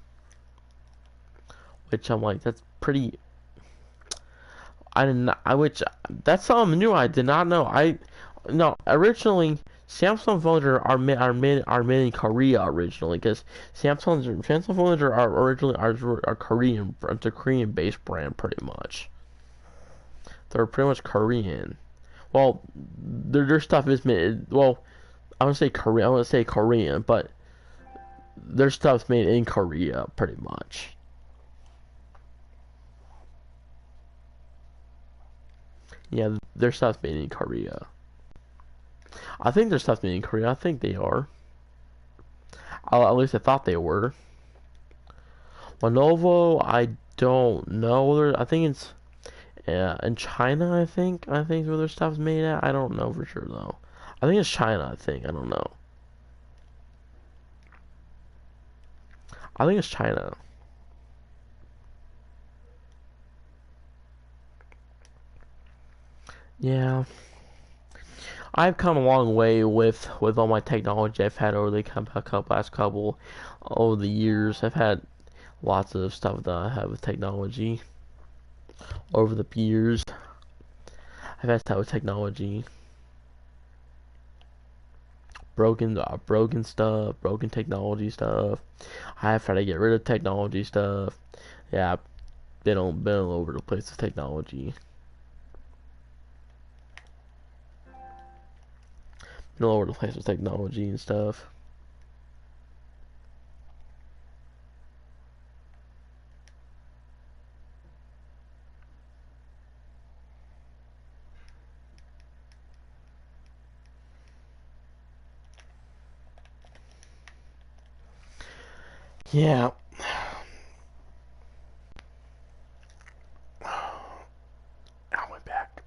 Which I'm like, that's pretty. I didn't. I which That's something new. I did not know. No, originally Samsung phones are made in Korea originally, because Samsung phones are originally are Korean. It's a Korean based brand pretty much. They're pretty much Korean. Well, their stuff is made. Well, I want to say Korean. I want to say Korean, but their stuff's made in Korea pretty much. Yeah, their stuff's made in Korea. I think their stuff's made in Korea. I think they are. At least I thought they were. Lenovo, I don't know. I think it's in China. I think where their stuff's made at. I don't know for sure though. I think it's China. I don't know. I think it's China. Yeah, I've come a long way with all my technology I've had over the last couple over the years. I've had lots of stuff that I have with technology over the years. I've had stuff with technology, broken stuff, broken technology stuff. I've tried to get rid of technology stuff. Yeah, been all over the place with technology. Been all over the place with technology and stuff. Yeah, I went back.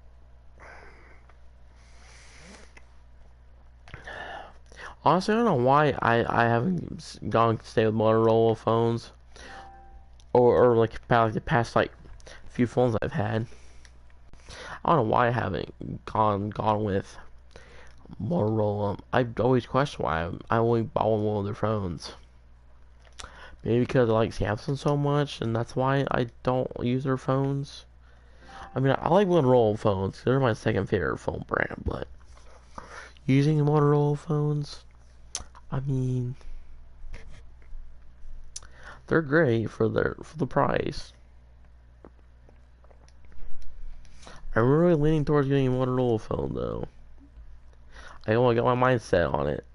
Honestly, I don't know why I haven't gone to stay with Motorola phones, or like the past like few phones I've had. I don't know why I haven't gone with Motorola. I always question why I only bought one of their phones. Maybe because I like Samsung so much, and that's why I don't use their phones. I mean, I like Motorola phones. They're my second favorite phone brand, but using Motorola phones, I mean, they're great for the price. I'm really leaning towards getting a Motorola phone though. I want to get my mindset on it.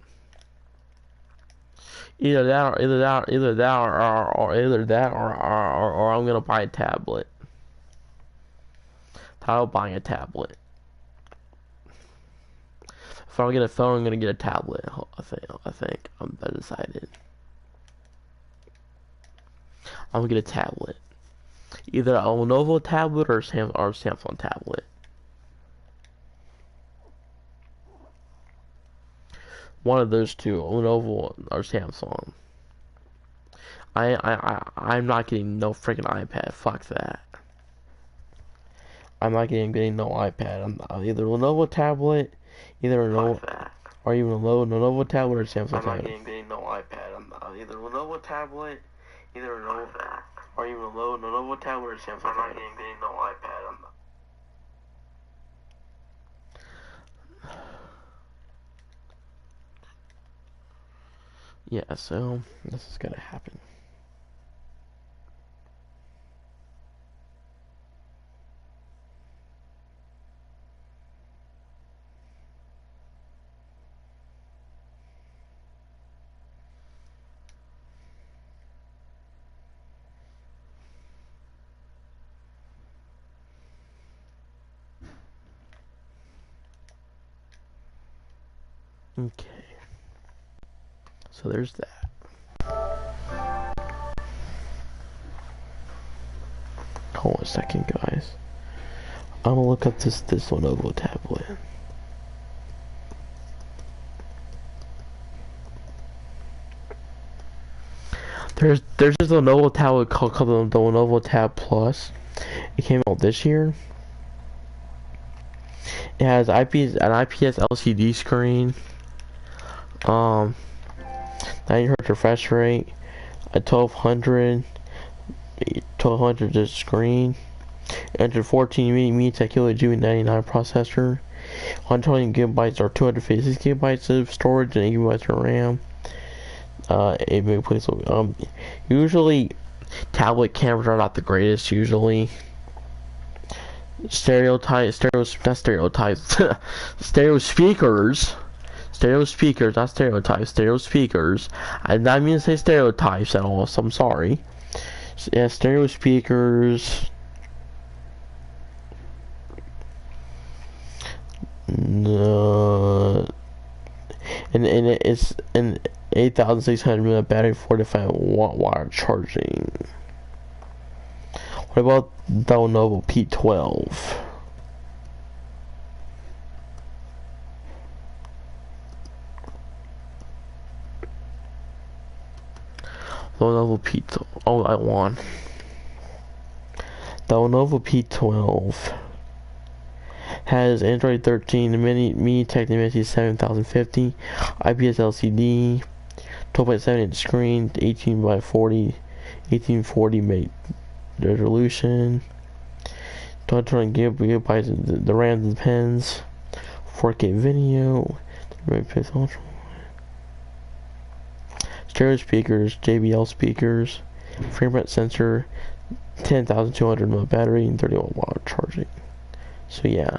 Either that, or I'm gonna buy a tablet. Tired of buying a tablet. If I don't get a phone, I'm gonna get a tablet. I think I'm decided. I'm gonna get a tablet. Either a Lenovo tablet or Samsung tablet. One of those two, Lenovo or Samsung. I'm not getting no freaking iPad. Fuck that. I'm not getting no iPad. I'm either Lenovo tablet, either a Lenovo, or even a Lenovo tablet or Samsung tablet. I'm not getting no iPad. I'm either Lenovo tablet, either a Lenovo, or even a Lenovo tablet or Samsung tablet. I'm not getting no iPad. Yeah, so this is gonna happen. Okay. So there's that. Hold on a second, guys. I'm gonna look up this Lenovo tablet. There's this Lenovo tablet called the Lenovo Tab Plus. It came out this year. It has an IPS LCD screen, 90Hz refresh rate, a 1200 screen, 114 MediaTek Helio G99 processor, 120 gigabytes or 256 gigabytes of storage, and 8 gigabytes of RAM. 8 megapixel. Usually, tablet cameras are not the greatest. Usually, stereo speakers, not stereotypes, stereo speakers. I did not mean to say stereotypes at all, so I'm sorry. Yeah, stereo speakers. And it's an 8,600 mAh battery, 45-watt wire charging. What about the Lenovo P12? Lenovo P12. Oh, I won. The Lenovo P12 has Android 13, the MediaTek Dimensity 7050, IPS LCD, 12.7-inch screen, 1840 resolution, 220 gigabytes. The RAM depends. 4K video, stereo speakers, JBL speakers, frame rate sensor, 10,200 mAh battery, and 30-watt charging. So yeah,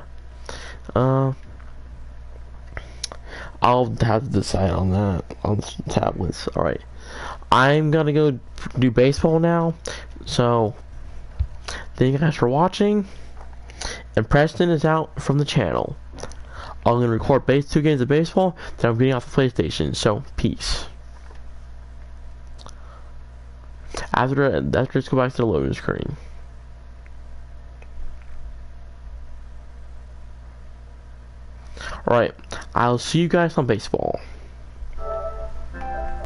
I'll have to decide on that on tablets. All right, I'm gonna go do baseball now. So thank you guys for watching. And Preston is out from the channel. I'm gonna record 2 games of baseball. Then I'm getting off the PlayStation. So peace. After let's go back to the loading screen. Alright, I'll see you guys on baseball.